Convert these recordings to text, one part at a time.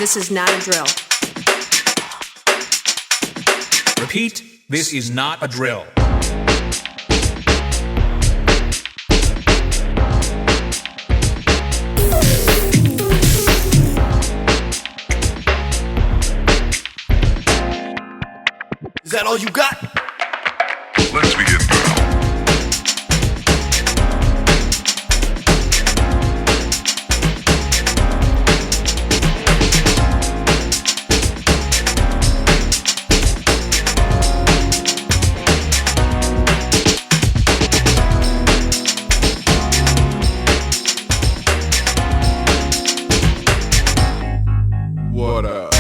This is not a drill. Repeat, this is not a drill. Is that all you got? Let's begin now. What up?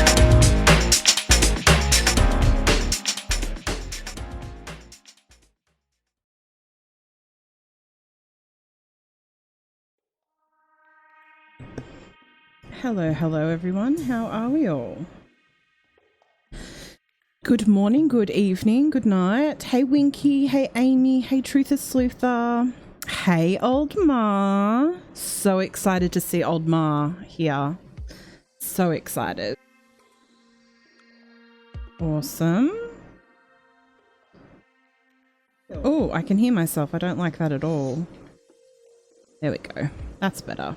Hello everyone. How are we all? Good morning, good evening, good night. Hey Winky, hey Amy, hey Truther Sleuther. Hey Old Ma. So excited to see Old Ma here. So excited. Awesome. Oh, I can hear myself. I don't like that at all. There we go. That's better.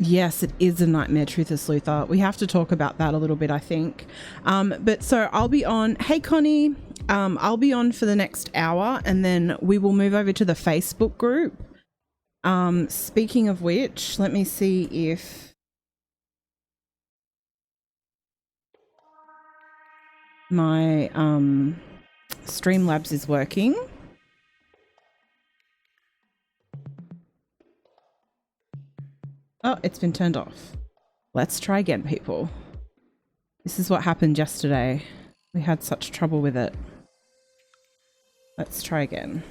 Yes, it is a nightmare, Truther Sleuther. We have to talk about that a little bit, I think. But so I'll be on. Hey, Connie. I'll be on for the next hour and then we will move over to the Facebook group. Speaking of which, let me see if my Streamlabs is working. Oh, it's been turned off. Let's try again, people. This is what happened yesterday. We had such trouble with it. Let's try again.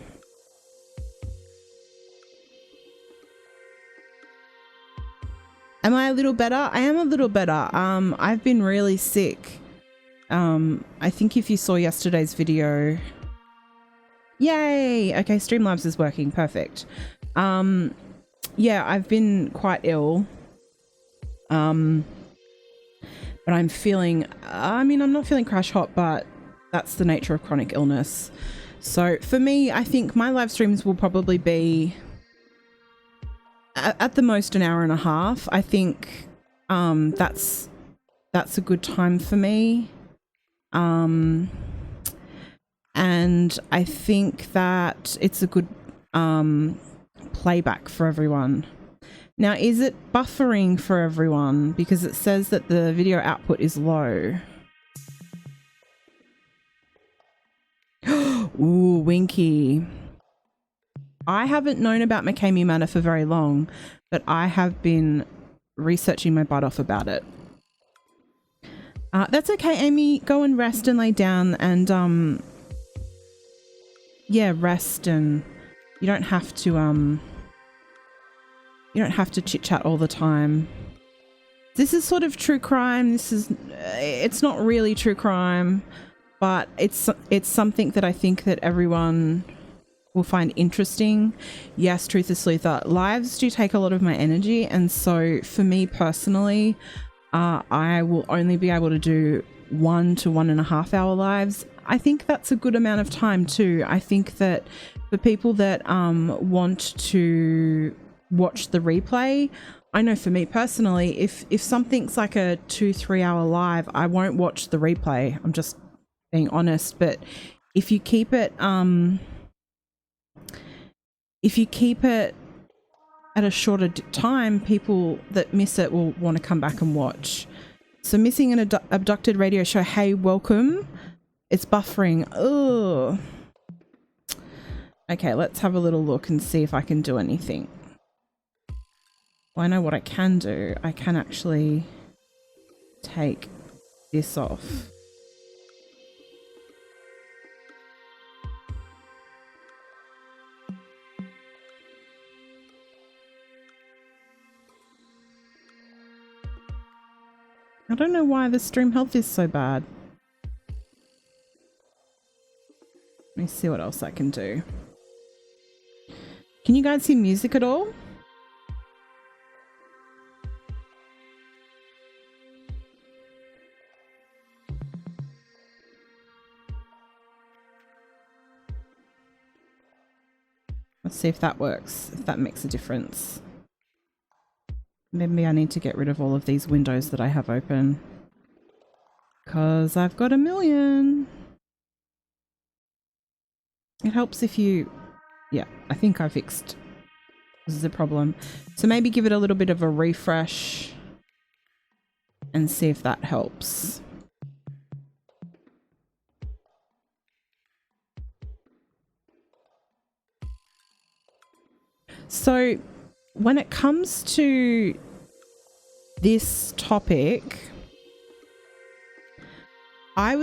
Am I a little better? I am a little better. I've been really sick. I think if you saw yesterday's video... Yay! Okay, Streamlabs is working. Perfect. Yeah, I've been quite ill. But I'm feeling, I'm not feeling crash hot, but that's the nature of chronic illness. So for me, I think my live streams will probably be at the most an hour and a half. I think that's a good time for me. And I think that it's a good playback for everyone. Now, is it buffering for everyone? Because it says that the video output is low. Ooh, Winky. I haven't known about McKamey Manor for very long, but I have been researching my butt off about it. That's okay, Amy. Go and rest and lay down and, yeah, rest, and you don't have to chit chat all the time. This is sort of true crime. It's not really true crime, but it's something that I think that everyone will find interesting. Yes, Truth is Sleuther. Lives do take a lot of my energy, and so for me personally, I will only be able to do 1 to 1.5 hour lives. I think that's a good amount of time too. I think that for people that want to watch the replay, I know for me personally, if something's like a 2-3 hour live, I won't watch the replay. I'm just being honest. But if you keep it at a shorter time, people that miss it will want to come back and watch. So Missing an Abducted Radio Show. Hey, welcome. It's buffering. Oh. Okay, let's have a little look and see if I can do anything. Well, I know what I can do. I can actually take this off. I don't know why the stream health is so bad. me see what else I can do. Can you guys hear music at all? Let's see if that works, if that makes a difference. Maybe I need to get rid of all of these windows that I have open, because I've got a million. It helps if you... Yeah, I think I fixed... This is a problem. So maybe give it a little bit of a refresh and see if that helps. So when it comes to this topic, I've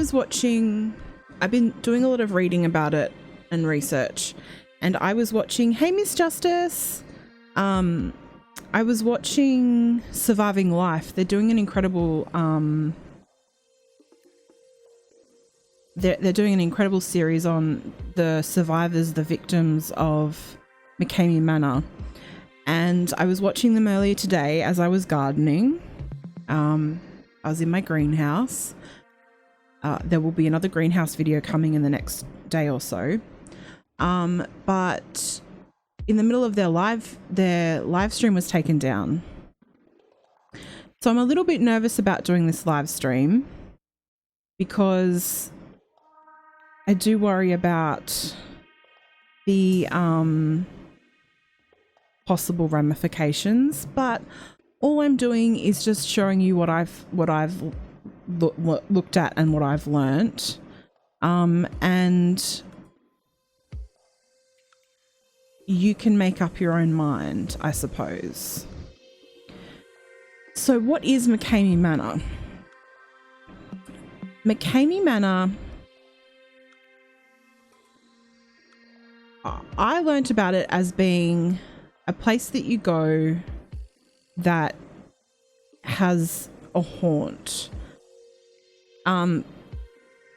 been doing a lot of reading about it and research, and I was watching, hey Miss Justice, I was watching Surviving Life. They're doing an incredible they're doing an incredible series on the survivors, the victims of McKamey Manor, and I was watching them earlier today as I was gardening. I was in my greenhouse. There will be another greenhouse video coming in the next day or so. But in the middle of their live stream was taken down. So I'm a little bit nervous about doing this live stream because I do worry about the possible ramifications, but all I'm doing is just showing you what I've looked at and what I've learnt, and you can make up your own mind, I suppose. So what is McKamey Manor? McKamey Manor, I learnt about it as being a place that you go that has a haunt.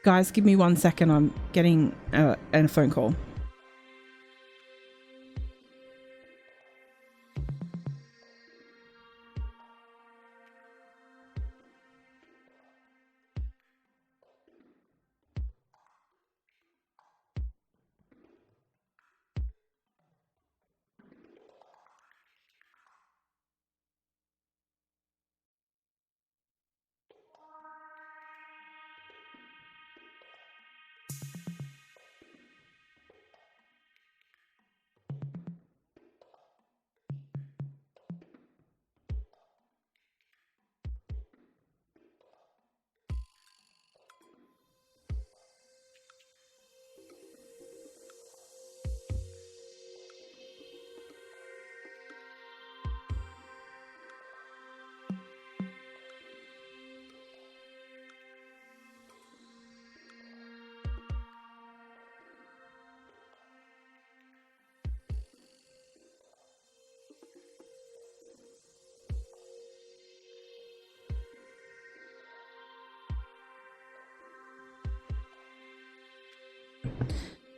Guys, give me 1 second. I'm getting a phone call.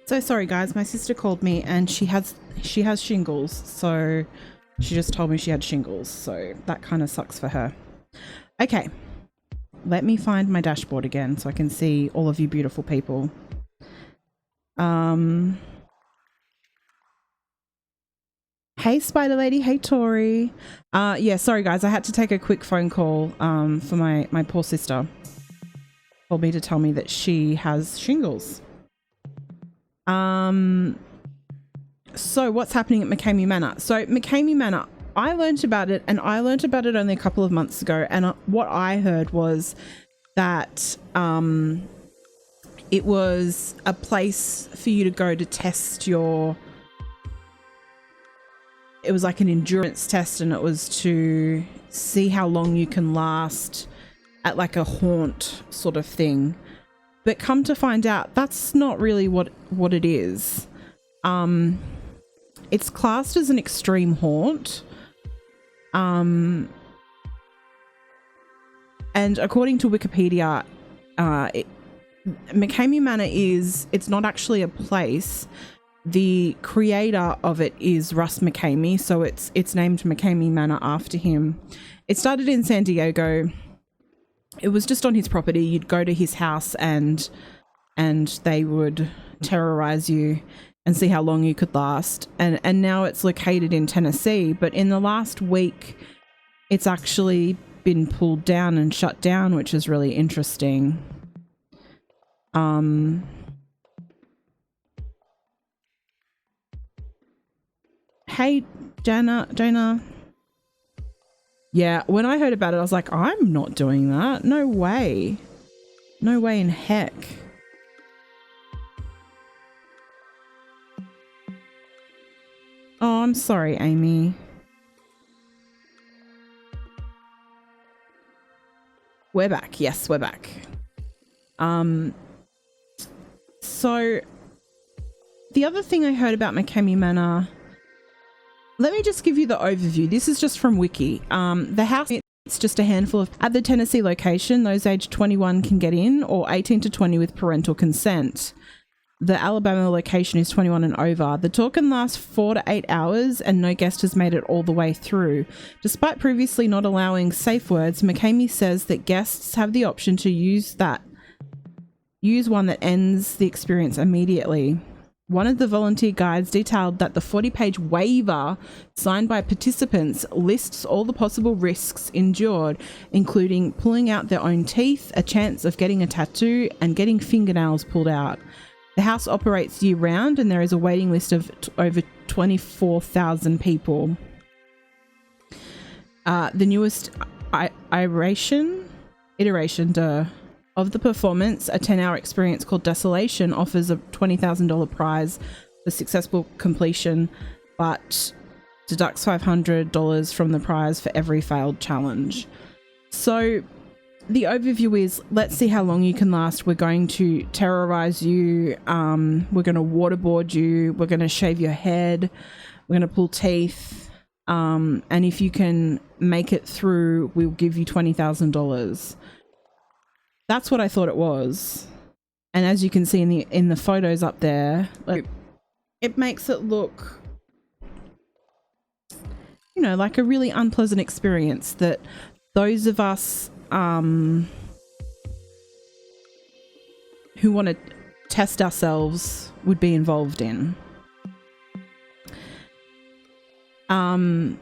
So sorry guys, my sister called me and she has shingles, so she just told me she had shingles, so that kind of sucks for her. Okay, let me find my dashboard again so I can see all of you beautiful people. Hey Spider Lady, hey Tori. Yeah, sorry guys, I had to take a quick phone call for my poor sister. Told me to tell me that she has shingles. So what's happening at McKamey Manor? So McKamey Manor, I learnt about it, and I learnt about it only a couple of months ago, and what I heard was that it was a place for you to go to test your... It was like an endurance test, and it was to see how long you can last at like a haunt sort of thing. But come to find out, that's not really what it is. It's classed as an extreme haunt. And according to Wikipedia, McKamey Manor it's not actually a place. The creator of it is Russ McKamey, so it's named McKamey Manor after him. It started in San Diego. It was just on his property. You'd go to his house and they would terrorize you and see how long you could last. And now it's located in Tennessee, but in the last week it's actually been pulled down and shut down, which is really interesting. Hey, Jana. Yeah, when I heard about it, I was like, I'm not doing that. No way. No way in heck. Oh, I'm sorry, Amy. We're back. Yes, we're back. So the other thing I heard about McKamey Manor, let me just give you the overview. This is just from Wiki. The house, it's just a handful of, at the Tennessee location, those aged 21 can get in, or 18 to 20 with parental consent. The Alabama location is 21 and over. The tour can last 4 to 8 hours and no guest has made it all the way through. Despite previously not allowing safe words, McKamey says that guests have the option to use one that ends the experience immediately. One of the volunteer guides detailed that the 40-page waiver signed by participants lists all the possible risks endured, including pulling out their own teeth, a chance of getting a tattoo, and getting fingernails pulled out. The house operates year-round and there is a waiting list of over 24,000 people. The newest iteration of the performance, a 10-hour experience called Desolation, offers a $20,000 prize for successful completion, but deducts $500 from the prize for every failed challenge. So the overview is, let's see how long you can last. We're going to terrorize you. We're going to waterboard you. We're going to shave your head. We're going to pull teeth. And if you can make it through, we'll give you $20,000. That's what I thought it was. And as you can see in the photos up there, like, it makes it look, like a really unpleasant experience that those of us who want to test ourselves would be involved in. For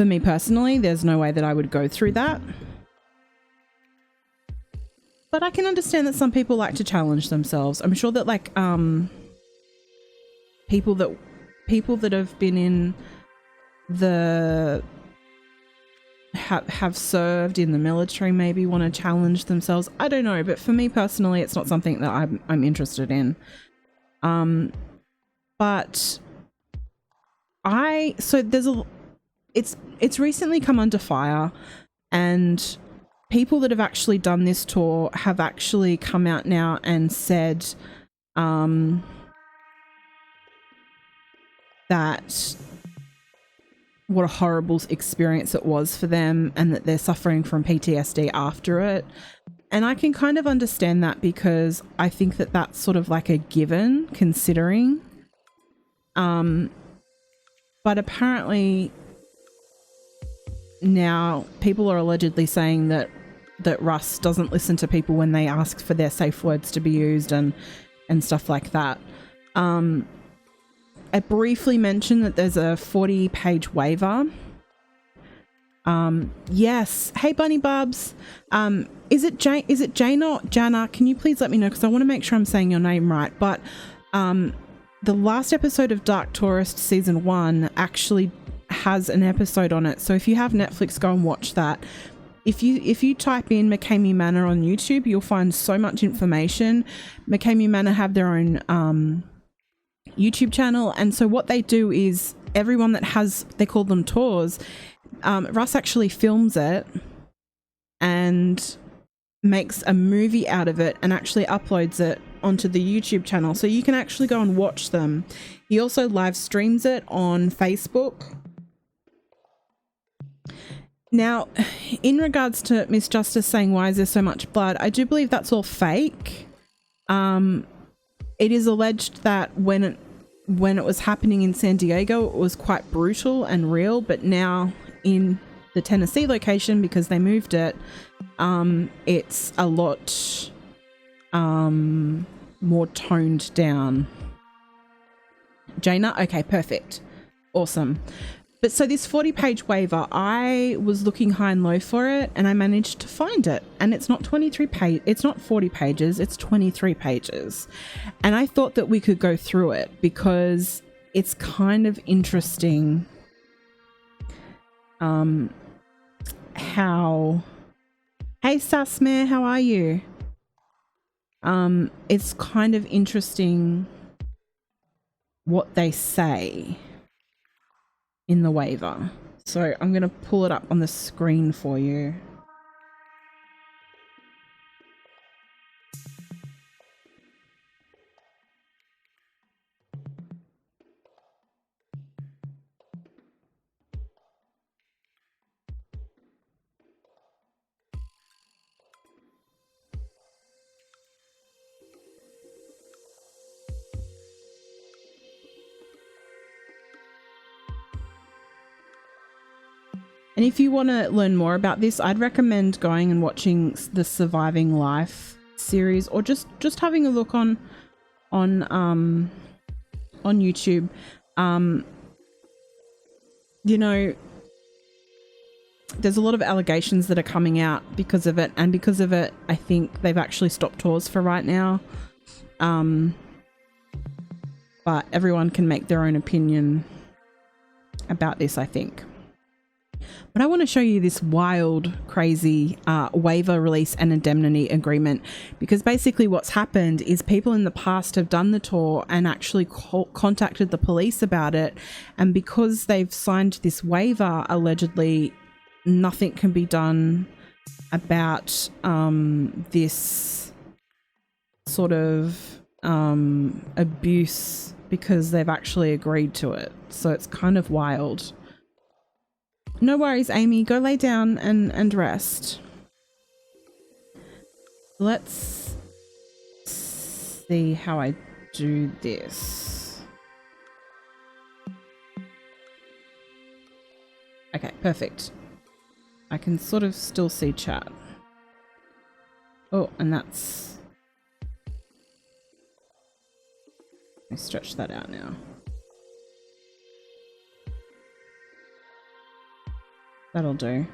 me personally, there's no way that I would go through that. But I can understand that some people like to challenge themselves. I'm sure that people that have been in have served in the military maybe want to challenge themselves. I don't know, but for me personally, it's not something that I'm interested in. But it's recently come under fire, and people that have actually done this tour have actually come out now and said that what a horrible experience it was for them, and that they're suffering from PTSD after it. And I can kind of understand that, because I think that that's sort of like a given, considering. But apparently now people are allegedly saying that Russ doesn't listen to people when they ask for their safe words to be used and stuff like that. I briefly mentioned that there's a 40-page waiver. Yes. Hey, Bunny Bubs. Is it Jane or Jana? Can you please let me know? Because I want to make sure I'm saying your name right. But the last episode of Dark Tourist Season 1 actually has an episode on it. So if you have Netflix, go and watch that. If you type in McKamey Manor on YouTube, you'll find so much information. McKamey Manor have their own YouTube channel, and so what they do is everyone that has, they call them tours, Russ actually films it and makes a movie out of it and actually uploads it onto the YouTube channel, so you can actually go and watch them. He also live streams it on Facebook. Now, in regards to Miss Justice saying, why is there so much blood? I do believe that's all fake. It is alleged that when it was happening in San Diego, it was quite brutal and real, but now in the Tennessee location, because they moved it, it's a lot more toned down. Jaina? Okay, perfect. Awesome. But so this 40-page waiver, I was looking high and low for it, and I managed to find it. And it's not 40 pages, it's 23 pages. And I thought that we could go through it because it's kind of interesting how... Hey, Sasmare, how are you? It's kind of interesting what they say in the waiver. So I'm going to pull it up on the screen for you. And if you want to learn more about this, I'd recommend going and watching the Surviving Life series, or just having a look on YouTube. You know, there's a lot of allegations that are coming out because of it, and because of it, I think they've actually stopped tours for right now. But everyone can make their own opinion about this, I think. But I want to show you this wild, crazy waiver, release and indemnity agreement, because basically what's happened is people in the past have done the tour and actually contacted the police about it. And because they've signed this waiver, allegedly, nothing can be done about this sort of abuse, because they've actually agreed to it. So it's kind of wild. No worries, Amy. Go lay down and rest. Let's see how I do this. Okay, perfect. I can sort of still see chat. Oh, and that's... Let me stretch that out now. That'll do.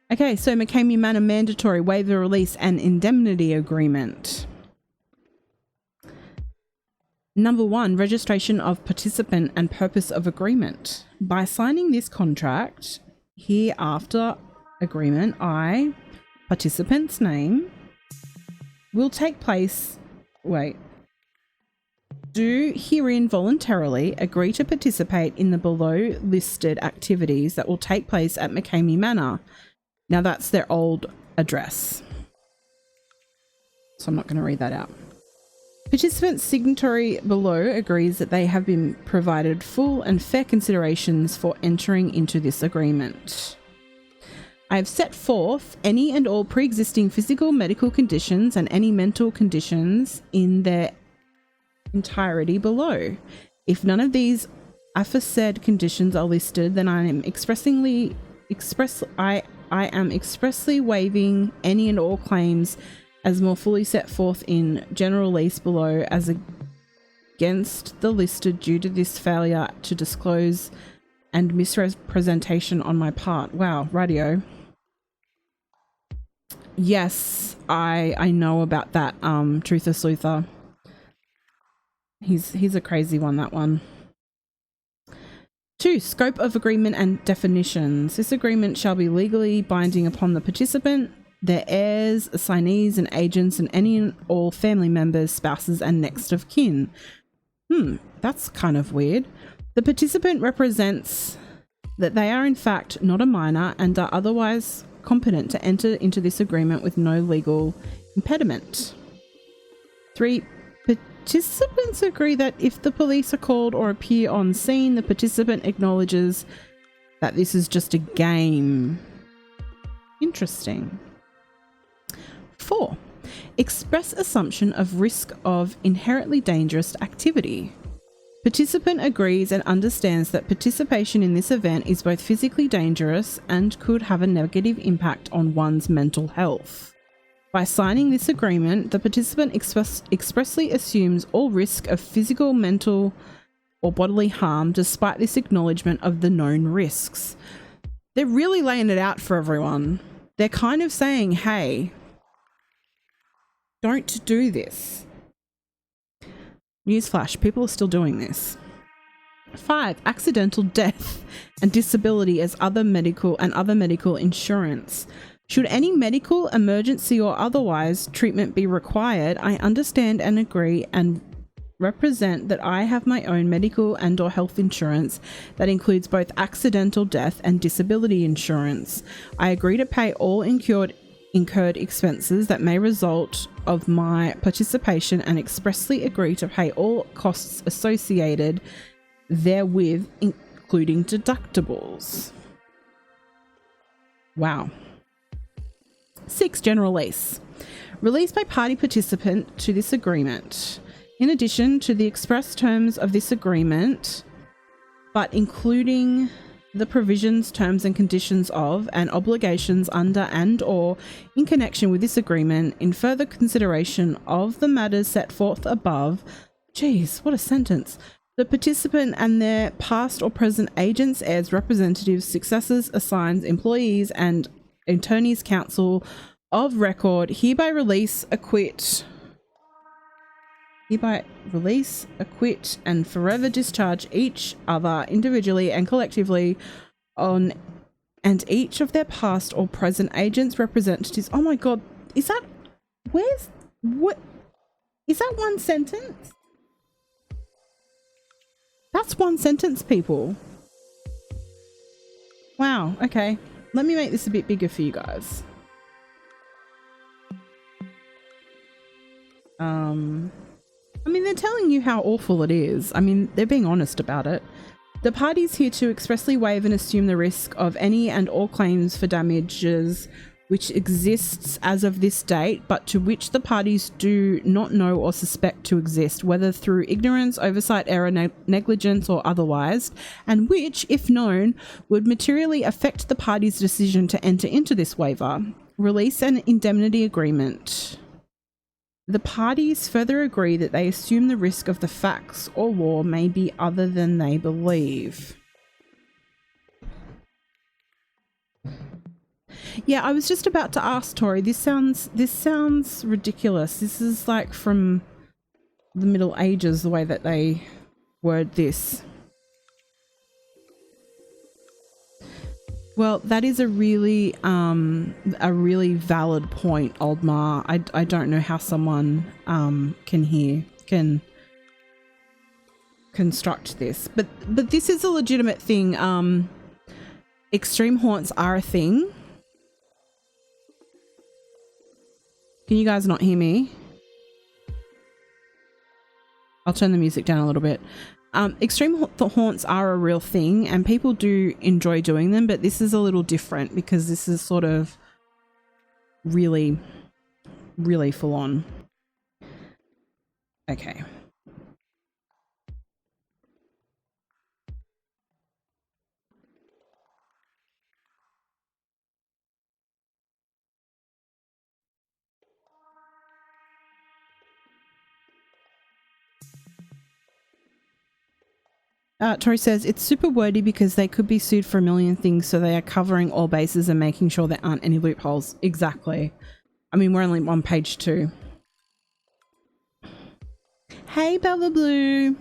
Okay, so McKamey Manor mandatory waiver, release and indemnity agreement. Number 1, registration of participant and purpose of agreement. By signing this contract, hereafter agreement, I, participant's name, will take place, do herein voluntarily agree to participate in the below listed activities that will take place at McKamey Manor. Now that's their old address, so I'm not going to read that out. Participant signatory below agrees that they have been provided full and fair considerations for entering into this agreement. I have set forth any and all pre-existing physical, medical conditions and any mental conditions in their entirety below. If none of these aforesaid conditions are listed, then I am expressly waiving any and all claims as more fully set forth in general release below as against the listed due to this failure to disclose and misrepresentation on my part. Wow, radio. Yes, I know about that, Truther Sluther. He's a crazy one, that one. 2, scope of agreement and definitions. This agreement shall be legally binding upon the participant, their heirs, assignees and agents, and any and all family members, spouses and next of kin. That's kind of weird. The participant represents that they are in fact not a minor and are otherwise competent to enter into this agreement with no legal impediment. 3. Participants agree that if the police are called or appear on scene, the participant acknowledges that this is just a game. Interesting. 4. Express assumption of risk of inherently dangerous activity. Participant agrees and understands that participation in this event is both physically dangerous and could have a negative impact on one's mental health. By signing this agreement, the participant expressly assumes all risk of physical, mental, or bodily harm despite this acknowledgement of the known risks. They're really laying it out for everyone. They're kind of saying, hey, don't do this. Newsflash, people are still doing this. 5. Accidental death and disability as other medical insurance. Should any medical emergency or otherwise treatment be required, I understand and agree and represent that I have my own medical and or health insurance that includes both accidental death and disability insurance. I agree to pay all incurred expenses that may result of my participation and expressly agree to pay all costs associated therewith, including deductibles. Wow. 6. General release. Release by party participant to this agreement. In addition to the express terms of this agreement, but including the provisions, terms and conditions of, and obligations under and or in connection with this agreement, in further consideration of the matters set forth above. Geez, what a sentence. The participant and their past or present agents, heirs, representatives, successors, assigns, employees, and attorneys counsel of record hereby release, acquit, and forever discharge each other individually and collectively on and each of their past or present agents, representatives. Oh my god, is that what is that one sentence? That's one sentence, people. Wow, okay. Let me make this a bit bigger for you guys. I mean, they're telling you how awful it is. I mean, they're being honest about it. The parties here to expressly waive and assume the risk of any and all claims for damages which exists as of this date, but to which the parties do not know or suspect to exist, whether through ignorance, oversight, error, negligence, or otherwise, and which, if known, would materially affect the parties' decision to enter into this waiver. Release and indemnity agreement. The parties further agree that they assume the risk of the facts or law may be other than they believe. Yeah, I was just about to ask Tori, this sounds ridiculous. This is like from the Middle Ages, the way that they word this. Well, that is a really valid point, Old Ma. I don't know how someone can construct this, but this is a legitimate thing. Extreme haunts are a thing. Can you guys not hear me? I'll turn the music down a little bit. Extreme haunts are a real thing and people do enjoy doing them, but this is a little different because this is sort of really, really full on. Okay. Tori says, it's super wordy because they could be sued for a million things, so they are covering all bases and making sure there aren't any loopholes. Exactly. I mean, we're only on page 2. Hey, Bella Blue.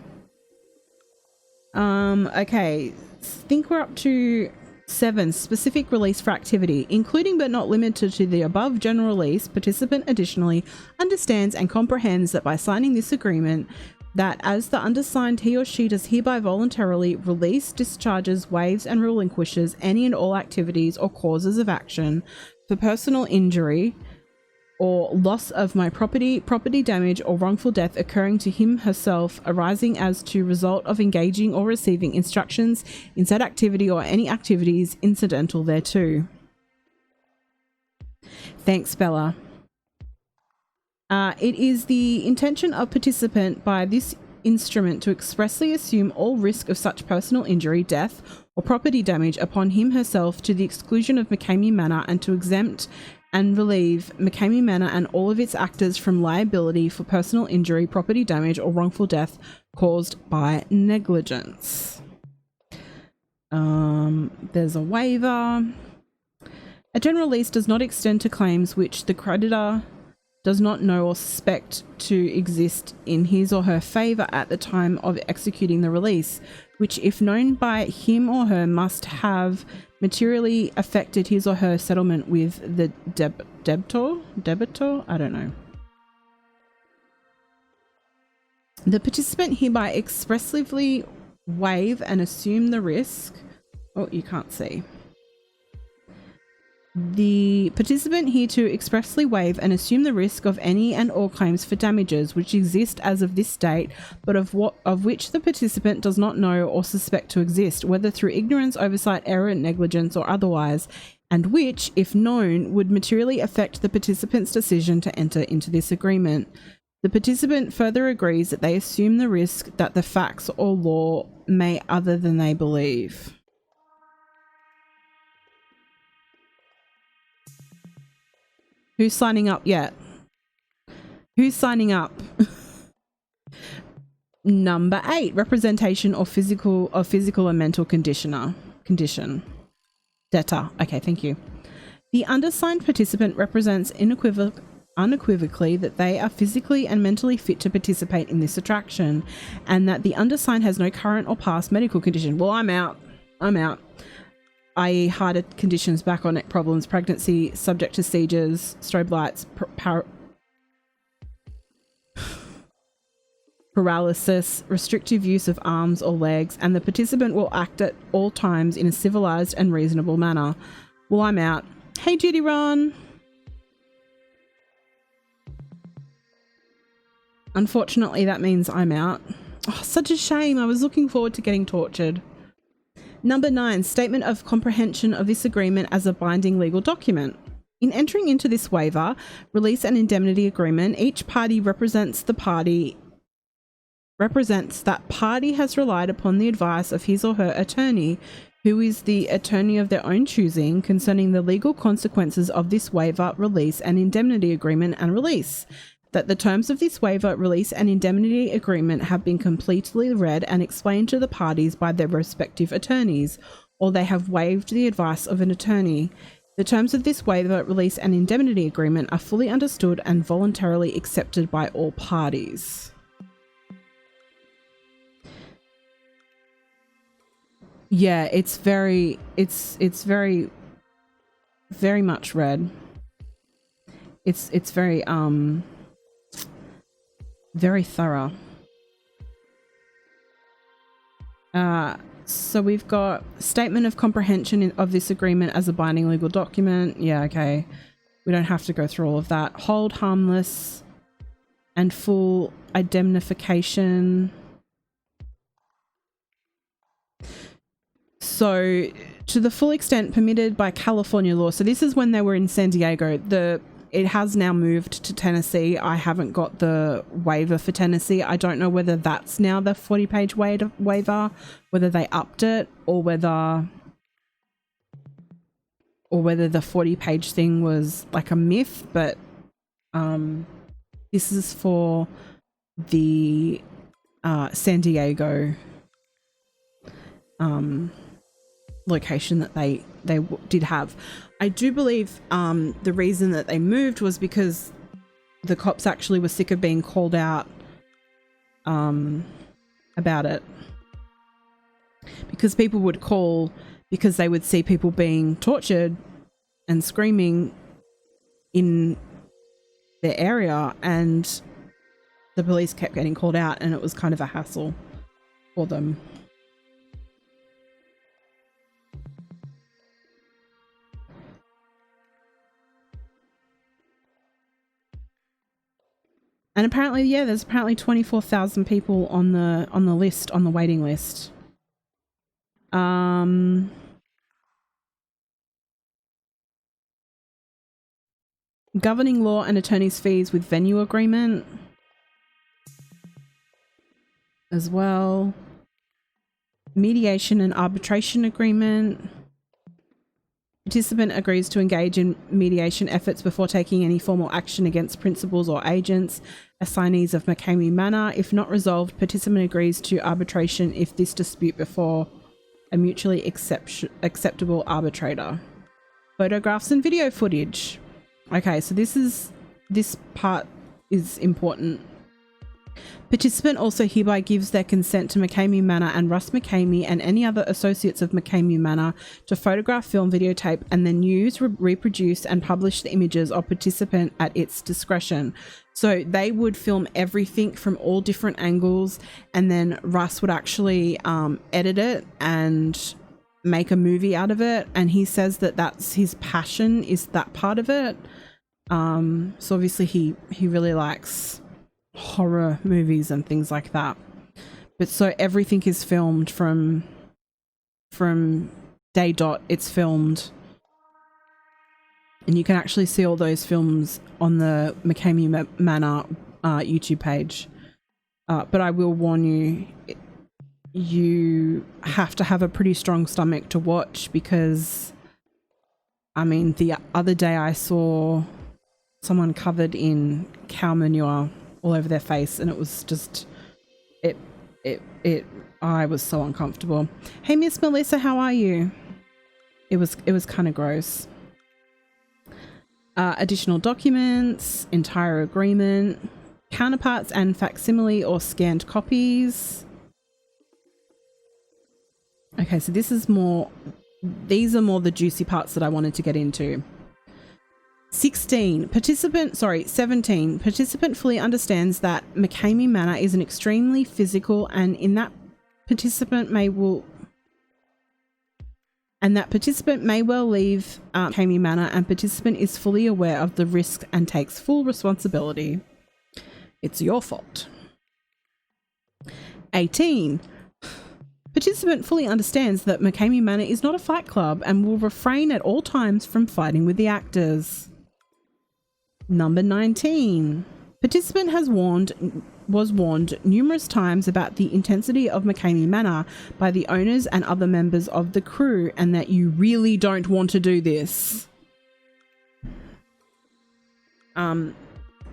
Okay. I think we're up to 7. Specific release for activity. Including but not limited to the above general release, participant additionally understands and comprehends that by signing this agreement, that as the undersigned he or she does hereby voluntarily release, discharges, waives and relinquishes any and all activities or causes of action for personal injury or loss of my property, property damage, or wrongful death occurring to him herself arising as to result of engaging or receiving instructions in said activity or any activities incidental thereto. Thanks, Bella. It is the intention of participant by this instrument to expressly assume all risk of such personal injury, death, or property damage upon him herself to the exclusion of McKamey Manor, and to exempt and relieve McKamey Manor and all of its actors from liability for personal injury, property damage, or wrongful death caused by negligence. There's a waiver. A general release does not extend to claims which the creditor does not know or suspect to exist in his or her favour at the time of executing the release, which, if known by him or her, must have materially affected his or her settlement with the debitor? I don't know. The participant hereby expressively waive and assume the risk. Oh, you can't see. The participant here to expressly waive and assume the risk of any and all claims for damages which exist as of this date, but of which the participant does not know or suspect to exist, whether through ignorance, oversight, error, negligence, or otherwise, and which, if known, would materially affect the participant's decision to enter into this agreement. The participant further agrees that they assume the risk that the facts or law may other than they believe. Who's signing up yet? Who's signing up? Number 8, representation or physical and mental condition. Debtor. Okay, thank you. The undersigned participant represents unequivocally that they are physically and mentally fit to participate in this attraction, and that the undersigned has no current or past medical condition. Well, I'm out. I.e. heart conditions, back or neck problems, pregnancy, subject to seizures, strobe lights, paralysis, restrictive use of arms or legs, and the participant will act at all times in a civilized and reasonable manner. Well, I'm out. Hey, Judy Ron. Unfortunately, that means I'm out. Oh, such a shame. I was looking forward to getting tortured. Number 9, statement of comprehension of this agreement as a binding legal document. In entering into this waiver, release and indemnity agreement, each party represents that party has relied upon the advice of his or her attorney, who is the attorney of their own choosing, concerning the legal consequences of this waiver, release and indemnity agreement and release. That the terms of this waiver, release and indemnity agreement have been completely read and explained to the parties by their respective attorneys, or they have waived the advice of an attorney. The terms of this waiver, release and indemnity agreement are fully understood and voluntarily accepted by all parties. Yeah, it's very much read. It's very thorough. So we've got statement of comprehension of this agreement as a binding legal document. Yeah, okay. We don't have to go through all of that. Hold harmless and full indemnification. So to the full extent permitted by California law. So this is when they were in San Diego. It has now moved to Tennessee. I haven't got the waiver for Tennessee. I don't know whether that's now the 40-page waiver, whether they upped it, or whether the 40-page thing was like a myth. But this is for the San Diego location that they did have. I do believe the reason that they moved was because the cops actually were sick of being called out about it. Because people would call because they would see people being tortured and screaming in their area, and the police kept getting called out, and it was kind of a hassle for them. And apparently, yeah, there's apparently 24,000 people on the list, on the waiting list. Governing law and attorney's fees with venue agreement as well. Mediation and arbitration agreement. Participant agrees to engage in mediation efforts before taking any formal action against principals or agents, assignees of McKamey Manor. If not resolved, participant agrees to arbitration if this dispute before a mutually acceptable arbitrator. Photographs and video footage. Okay, so this part is important. Participant also hereby gives their consent to McKamey Manor and Russ McKamey and any other associates of McKamey Manor to photograph, film, videotape, and then use, reproduce, and publish the images of participant at its discretion. So they would film everything from all different angles, and then Russ would actually edit it and make a movie out of it. And he says that that's his passion, is that part of it. So obviously he really likes horror movies and things like that, but so everything is filmed from day dot. It's filmed, and you can actually see all those films on the McKamey Manor YouTube page. But I will warn you, you have to have a pretty strong stomach to watch, because I mean, the other day I saw someone covered in cow manure all over their face, and it was just I was so uncomfortable. Hey Miss Melissa, how are you? It was kind of gross. Additional documents, entire agreement, counterparts and facsimile or scanned copies. Okay, so these are more the juicy parts that I wanted to get into. 17. Participant fully understands that McKamey Manor is an extremely physical, and that participant may well leave McKamey Manor, and participant is fully aware of the risk and takes full responsibility. It's your fault. 18. Participant fully understands that McKamey Manor is not a fight club and will refrain at all times from fighting with the actors. Number 19. Participant was warned numerous times about the intensity of McKamey Manor by the owners and other members of the crew, and that you really don't want to do this. I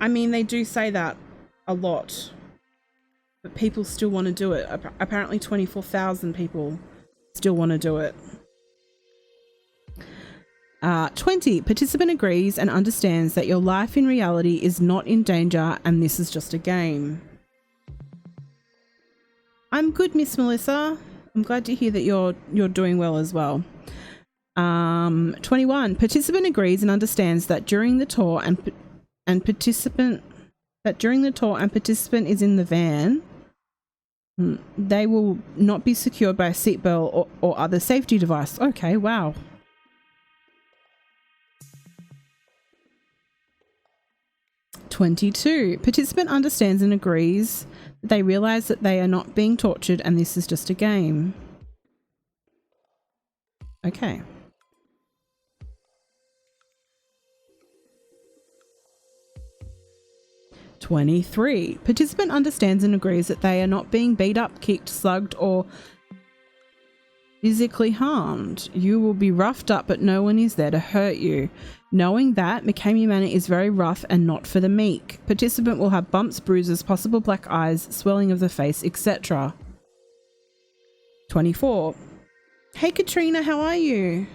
mean, they do say that a lot, but people still want to do it. Apparently 24,000 people still want to do it. 20. Participant agrees and understands that your life in reality is not in danger, and this is just a game. I'm good, Miss Melissa. I'm glad to hear that you're doing well as well. 21. Participant agrees and understands that during the tour and participant is in the van, they will not be secured by a seatbelt or other safety device. Okay, wow. 22. Participant understands and agrees that they realize that they are not being tortured and this is just a game. Okay. (23) Participant understands and agrees that they are not being beat up, kicked, slugged, or physically harmed. You will be roughed up, but no one is there to hurt you. Knowing that McKamey Manor is very rough and not for the meek. Participant will have bumps, bruises, possible black eyes, swelling of the face, etc. 24. Hey Katrina, how are you?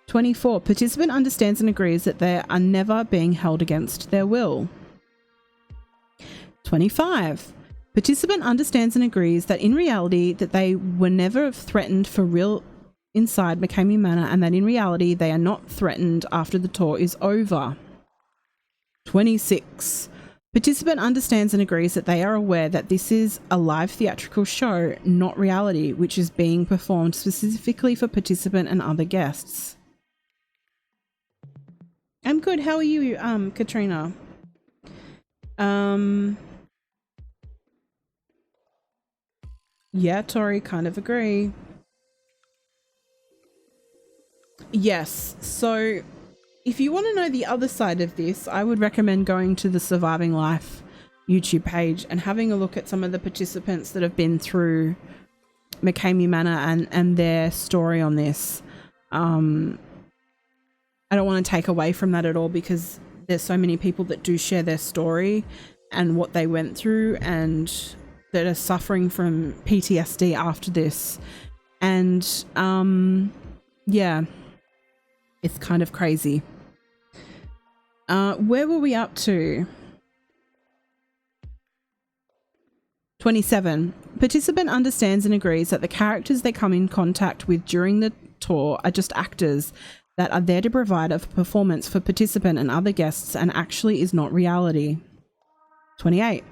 24. Participant understands and agrees that they are never being held against their will. 25. Participant understands and agrees that in reality that they were never threatened for real inside McKamey Manor, and that in reality they are not threatened after the tour is over. 26. Participant understands and agrees that they are aware that this is a live theatrical show, not reality, which is being performed specifically for participant and other guests. I'm good. How are you, Katrina? Yeah, Tori, kind of agree. Yes, so if you want to know the other side of this, I would recommend going to the Surviving Life YouTube page and having a look at some of the participants that have been through McKamey Manor and their story on this. I don't want to take away from that at all, because there's so many people that do share their story and what they went through and that are suffering from PTSD after this. And yeah, it's kind of crazy. Where were we up to? 27. Participant understands and agrees that the characters they come in contact with during the tour are just actors that are there to provide a performance for participant and other guests, and actually is not reality. 28.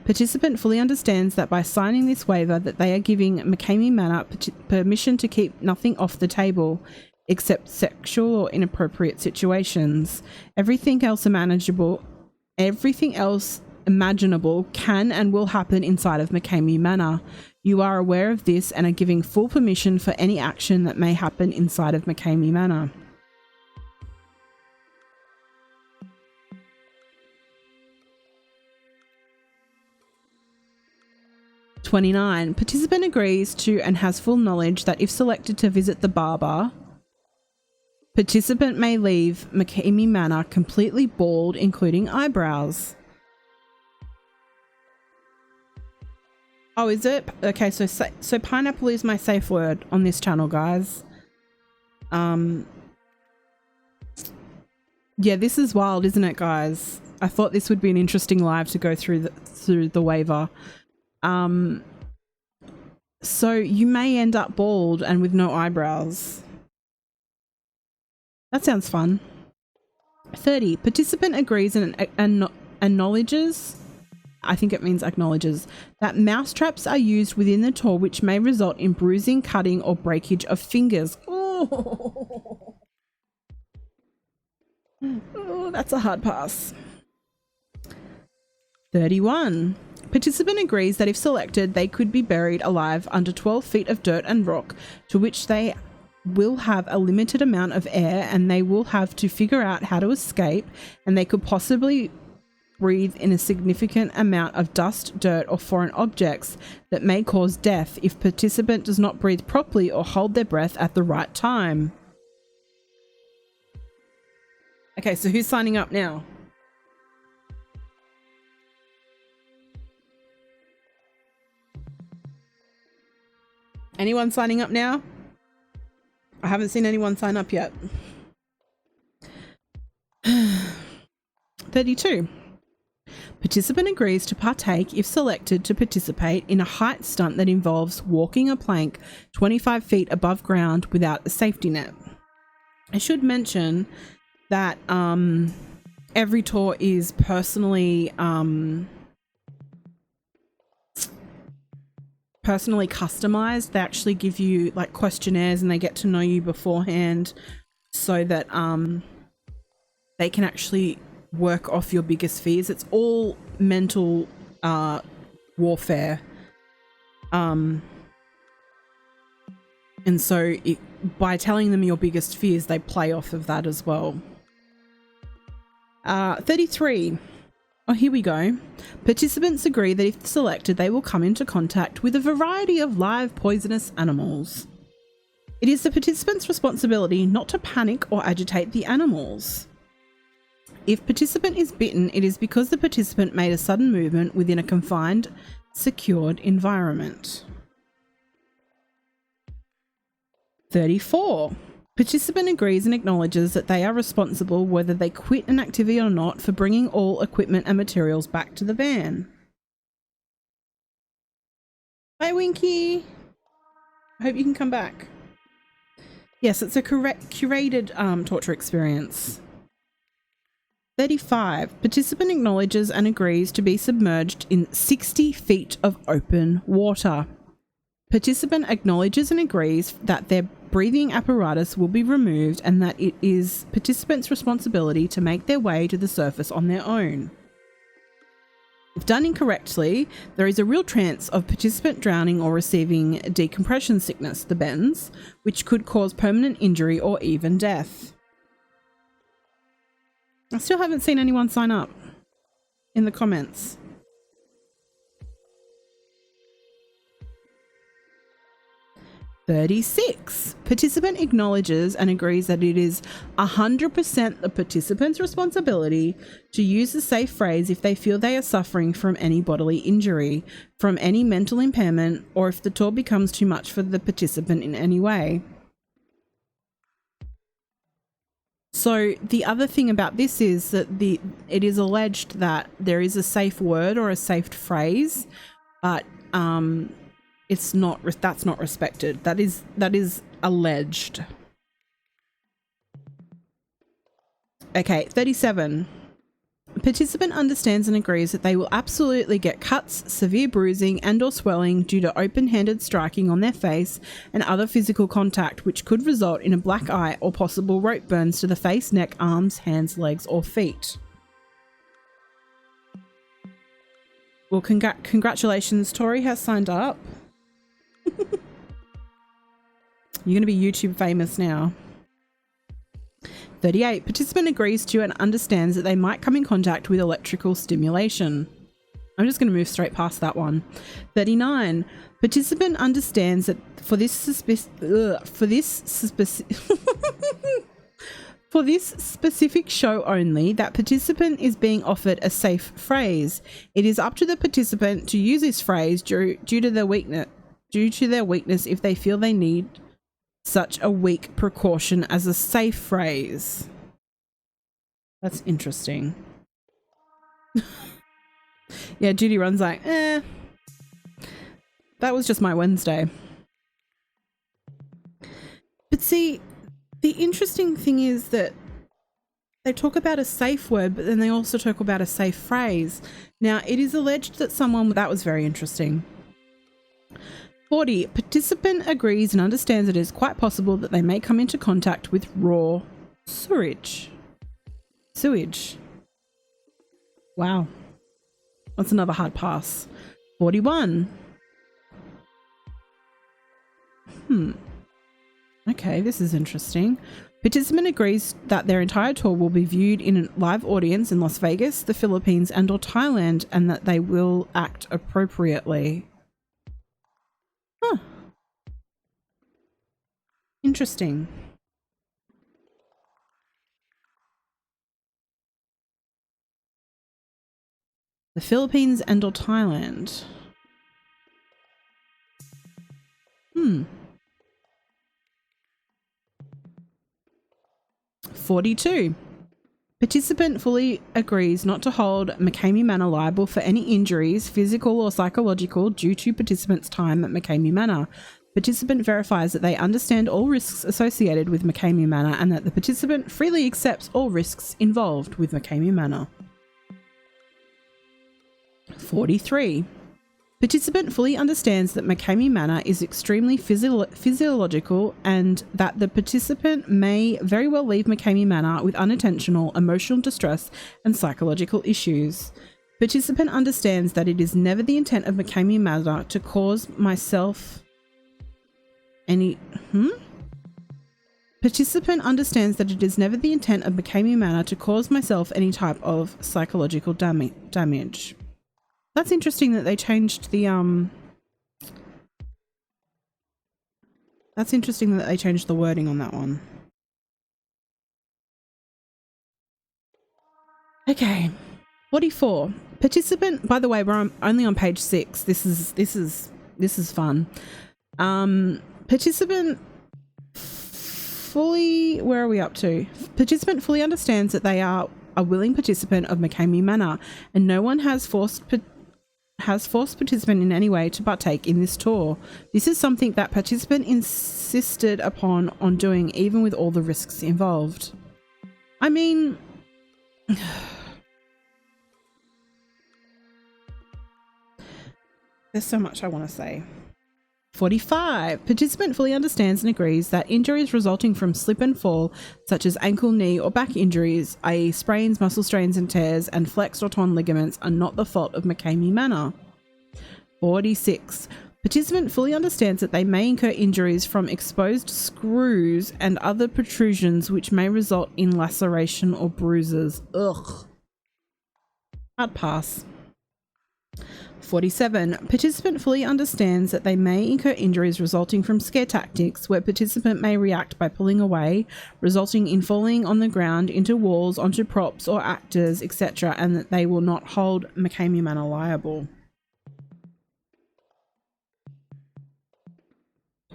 Participant fully understands that by signing this waiver that they are giving McKamey Manor permission to keep nothing off the table except sexual or inappropriate situations. Everything else imaginable can and will happen inside of McKamey Manor. You are aware of this and are giving full permission for any action that may happen inside of McKamey Manor. (29) Participant agrees to and has full knowledge that if selected to visit the barber, participant may leave McKamey Manor completely bald, including eyebrows. Oh, is it? Okay, so pineapple is my safe word on this channel, guys. Yeah, this is wild, isn't it, guys? I thought this would be an interesting live to go through the waiver. So you may end up bald and with no eyebrows. That sounds fun. 30. Participant agrees and acknowledges, I think it means acknowledges, that mousetraps are used within the tour which may result in bruising, cutting, or breakage of fingers. Oh, that's a hard pass. 31. Participant agrees that if selected, they could be buried alive under 12 feet of dirt and rock, to which they will have a limited amount of air and they will have to figure out how to escape, and they could possibly breathe in a significant amount of dust, dirt, or foreign objects that may cause death if participant does not breathe properly or hold their breath at the right time. Okay, so who's signing up now? Anyone signing up now? I haven't seen anyone sign up yet. 32. Participant agrees to partake if selected to participate in a height stunt that involves walking a plank 25 feet above ground without a safety net. I should mention that every tour is personally customized. They actually give you like questionnaires and they get to know you beforehand so that they can actually work off your biggest fears. It's all mental warfare. And so by telling them your biggest fears, they play off of that as well. 33. Oh, here we go. Participants agree that if selected, they will come into contact with a variety of live poisonous animals. It is the participant's responsibility not to panic or agitate the animals. If participant is bitten, it is because the participant made a sudden movement within a confined, secured environment. 34. Participant agrees and acknowledges that they are responsible, whether they quit an activity or not, for bringing all equipment and materials back to the van. Hi, Winky. I hope you can come back. Yes, it's a curated torture experience. 35. Participant acknowledges and agrees to be submerged in 60 feet of open water. Participant acknowledges and agrees that their breathing apparatus will be removed and that it is participants' responsibility to make their way to the surface on their own. If done incorrectly, there is a real chance of participant drowning or receiving decompression sickness, the bends, which could cause permanent injury or even death. I still haven't seen anyone sign up in the comments. "36. Participant acknowledges and agrees that it is 100% the participant's responsibility to use the safe phrase if they feel they are suffering from any bodily injury, from any mental impairment, or if the tour becomes too much for the participant in any way." So the other thing about this is that it is alleged that there is a safe word or a safe phrase, but that's not respected. That is alleged. Okay, 37. Participant understands and agrees that they will absolutely get cuts, severe bruising and or swelling due to open-handed striking on their face and other physical contact, which could result in a black eye or possible rope burns to the face, neck, arms, hands, legs or feet. Well, congratulations, Tori has signed up. You're going to be YouTube famous now. 38. Participant agrees to and understands that they might come in contact with electrical stimulation. I'm just going to move straight past that one. 39. Participant understands that for this specific show only, that participant is being offered a safe phrase. It is up to the participant to use this phrase due to their weakness if they feel they need such a weak precaution as a safe phrase. That's interesting. Yeah, Judy Run's like, that was just my Wednesday. But see, the interesting thing is that they talk about a safe word, but then they also talk about a safe phrase. Now, it is alleged that that was very interesting. 40. Participant agrees and understands it is quite possible that they may come into contact with raw sewage. Wow. That's another hard pass. 41. Okay, this is interesting. Participant agrees that their entire tour will be viewed in a live audience in Las Vegas, the Philippines and or Thailand, and that they will act appropriately. Huh. Interesting. The Philippines and or Thailand. 42. Participant fully agrees not to hold McKamey Manor liable for any injuries, physical or psychological, due to participant's time at McKamey Manor. Participant verifies that they understand all risks associated with McKamey Manor and that the participant freely accepts all risks involved with McKamey Manor. 43. Participant fully understands that McKamey Manor is extremely physiological and that the participant may very well leave McKamey Manor with unintentional emotional distress and psychological issues. Participant understands that it is never the intent of McKamey Manor to cause myself any... Participant understands that it is never the intent of McKamey Manor to cause myself any type of psychological damage. That's interesting that they changed the That's interesting that they changed the wording on that one. Okay. 44. Participant, by the way, we're only on page 6. This is fun. Participant fully, where are we up to? Participant fully understands that they are a willing participant of McKamey Manor and no one has forced participant in any way to partake in this tour. This is something that participant insisted upon on doing, even with all the risks involved. I mean, there's so much I want to say. 45. Participant fully understands and agrees that injuries resulting from slip and fall, such as ankle, knee, or back injuries, i.e. sprains, muscle strains and tears, and flexed or torn ligaments, are not the fault of McKamey Manor. 46. Participant fully understands that they may incur injuries from exposed screws and other protrusions which may result in laceration or bruises. Ugh. Hard pass. 47. Participant fully understands that they may incur injuries resulting from scare tactics, where participant may react by pulling away, resulting in falling on the ground, into walls, onto props or actors, etc., and that they will not hold McKamey Manor liable.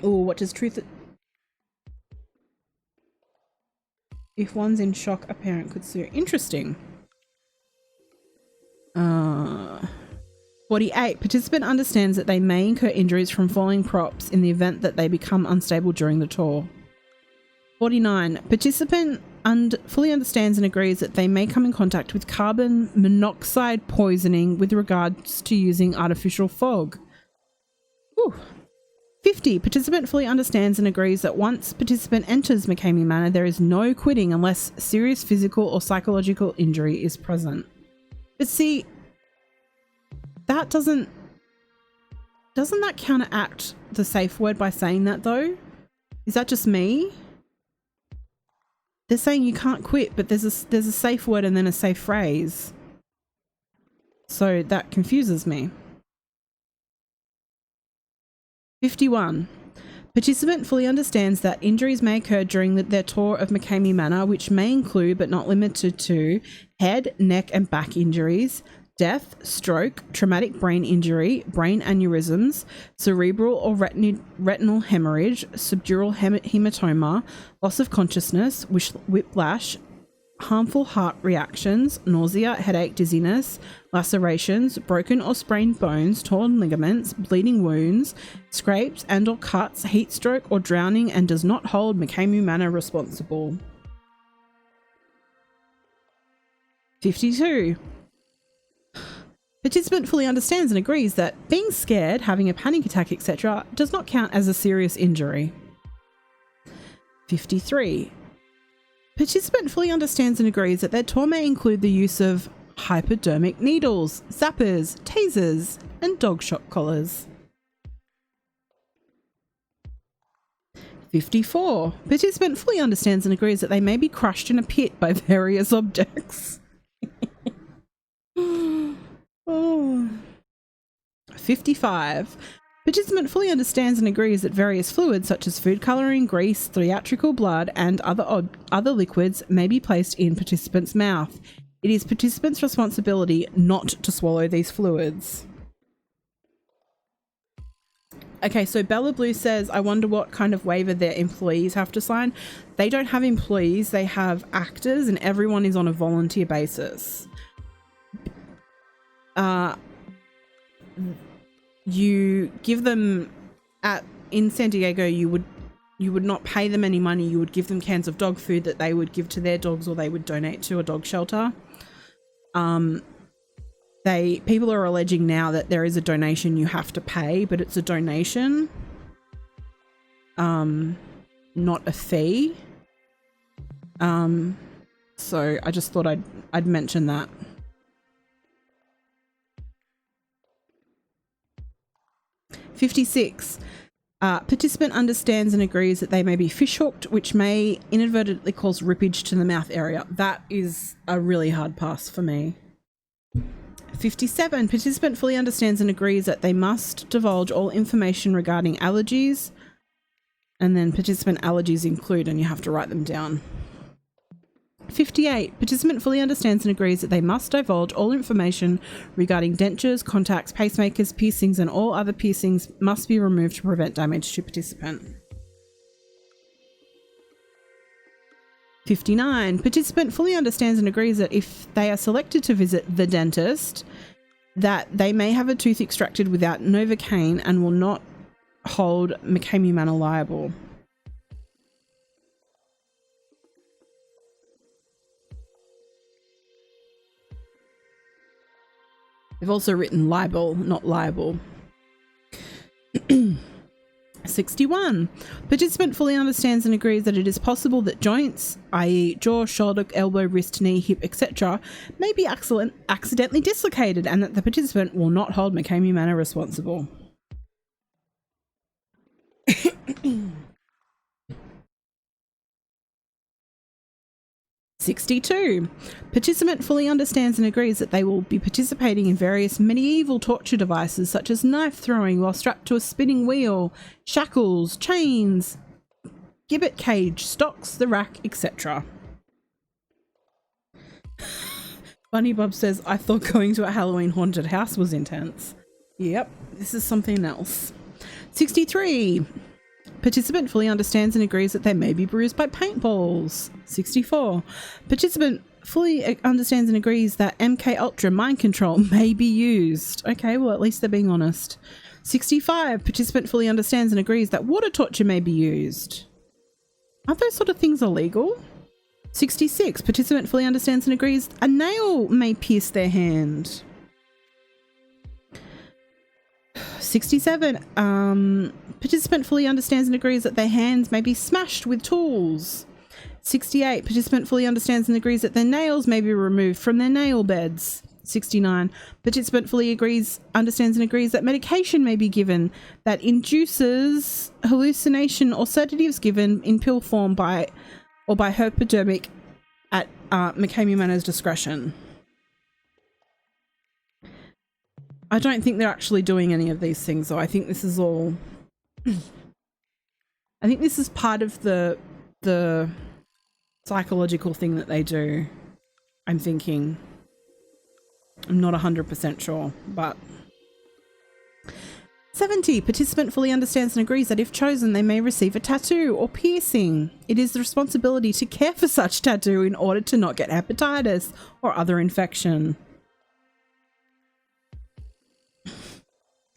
Oh, what does truth... If one's in shock, a parent could sue. Interesting. 48. Participant understands that they may incur injuries from falling props in the event that they become unstable during the tour. 49. Participant fully understands and agrees that they may come in contact with carbon monoxide poisoning with regards to using artificial fog. Whew. 50. Participant fully understands and agrees that once participant enters McKamey Manor, there is no quitting unless serious physical or psychological injury is present. But see, that doesn't that counteract the safe word by saying that though? Is that just me? They're saying you can't quit, but there's a safe word and then a safe phrase. So that confuses me. 51. Participant fully understands that injuries may occur during their tour of McKamey Manor, which may include but not limited to head, neck and back injuries, death, stroke, traumatic brain injury, brain aneurysms, cerebral or retinal hemorrhage, subdural hematoma, loss of consciousness, whiplash, harmful heart reactions, nausea, headache, dizziness, lacerations, broken or sprained bones, torn ligaments, bleeding wounds, scrapes and or cuts, heat stroke or drowning, and does not hold McKamey Manor responsible. 52. Participant fully understands and agrees that being scared, having a panic attack, etc., does not count as a serious injury. 53. Participant fully understands and agrees that their tour may include the use of hypodermic needles, zappers, tasers, and dog shock collars. 54. Participant fully understands and agrees that they may be crushed in a pit by various objects. Oh. 55. Participant fully understands and agrees that various fluids such as food colouring, grease, theatrical blood and other liquids may be placed in participant's mouth. It is participant's responsibility not to swallow these fluids. Okay, so Bella Blue says, I wonder what kind of waiver their employees have to sign. They don't have employees, they have actors, and everyone is on a volunteer basis. You give them in San Diego, you would not pay them any money. You would give them cans of dog food that they would give to their dogs, or they would donate to a dog shelter. People are alleging now that there is a donation you have to pay, but it's a donation, not a fee. So I just thought I'd mention that. (56) Participant understands and agrees that they may be fish hooked, which may inadvertently cause rippage to the mouth area. That is a really hard pass for me. 57. Participant fully understands and agrees that they must divulge all information regarding allergies, and then participant allergies include, and you have to write them down. 58. Participant fully understands and agrees that they must divulge all information regarding dentures, contacts, pacemakers, piercings, and all other piercings must be removed to prevent damage to participant. 59. Participant fully understands and agrees that if they are selected to visit the dentist, that they may have a tooth extracted without Novocaine and will not hold McKamey Manor liable. They've also written libel, not liable. 61. Participant fully understands and agrees that it is possible that joints, i.e. jaw, shoulder, elbow, wrist, knee, hip, etc., may be accidentally dislocated and that the participant will not hold McKamey Manor responsible. 62. Participant fully understands and agrees that they will be participating in various medieval torture devices such as knife throwing while strapped to a spinning wheel, shackles, chains, gibbet cage, stocks, the rack, etc. Bunny Bob says, I thought going to a Halloween haunted house was intense. Yep, this is something else. 63. Participant fully understands and agrees that they may be bruised by paintballs. 64. Participant fully understands and agrees that MK Ultra mind control may be used. Okay, well, at least they're being honest. 65. Participant fully understands and agrees that water torture may be used. Aren't those sort of things illegal? 66. Participant fully understands and agrees a nail may pierce their hand. 67. Participant fully understands and agrees that their hands may be smashed with tools. 68. Participant fully understands and agrees that their nails may be removed from their nail beds. 69. Participant fully understands and agrees that medication may be given that induces hallucination or sedatives given in pill form by hypodermic at McKamey Manor's discretion. I don't think they're actually doing any of these things, though. I think this is all... I think this is part of the psychological thing that they do. I'm thinking. I'm not 100% sure, but... 70. Participant fully understands and agrees that if chosen, they may receive a tattoo or piercing. It is the responsibility to care for such tattoo in order to not get hepatitis or other infection.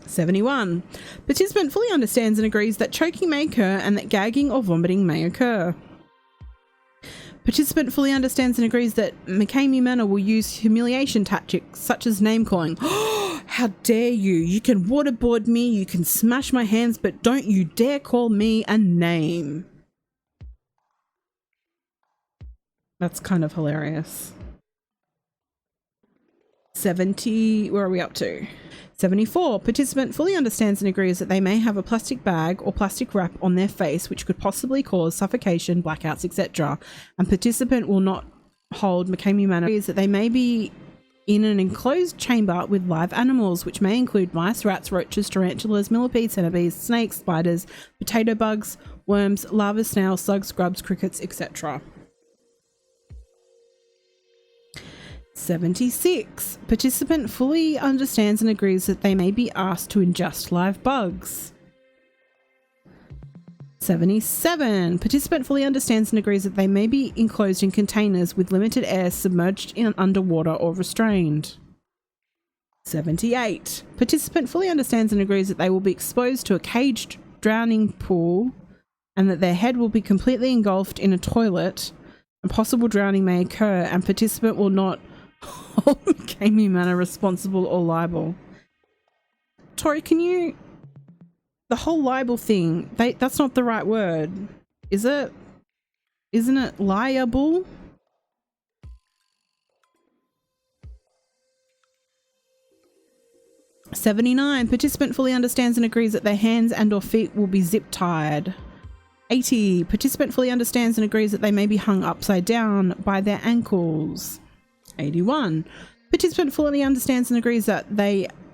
71. Participant fully understands and agrees that choking may occur and that gagging or vomiting may occur. Participant fully understands and agrees that McKamey Manor will use humiliation tactics such as name calling. How dare you? You can waterboard me, you can smash my hands, but don't you dare call me a name. That's kind of hilarious. 70, where are we up to? 74. Participant fully understands and agrees that they may have a plastic bag or plastic wrap on their face which could possibly cause suffocation, blackouts, etc. And participant will not hold McKamey Manor. Is that they may be in an enclosed chamber with live animals which may include mice, rats, roaches, tarantulas, millipedes, centipedes, snakes, spiders, potato bugs, worms, larvae, snails, slugs, grubs, crickets, etc. 76. Participant fully understands and agrees that they may be asked to ingest live bugs. 77. Participant fully understands and agrees that they may be enclosed in containers with limited air, submerged in underwater or restrained. 78. Participant fully understands and agrees that they will be exposed to a caged drowning pool and that their head will be completely engulfed in a toilet and possible drowning may occur and participant will not hold McKamey Manor responsible or liable. Tori, can you... The whole libel thing, that's not the right word. Is it? Isn't it liable? (79) Participant fully understands and agrees that their hands and or feet will be zip tied. 80. Participant fully understands and agrees that they may be hung upside down by their ankles. 81. Participant fully understands and agrees that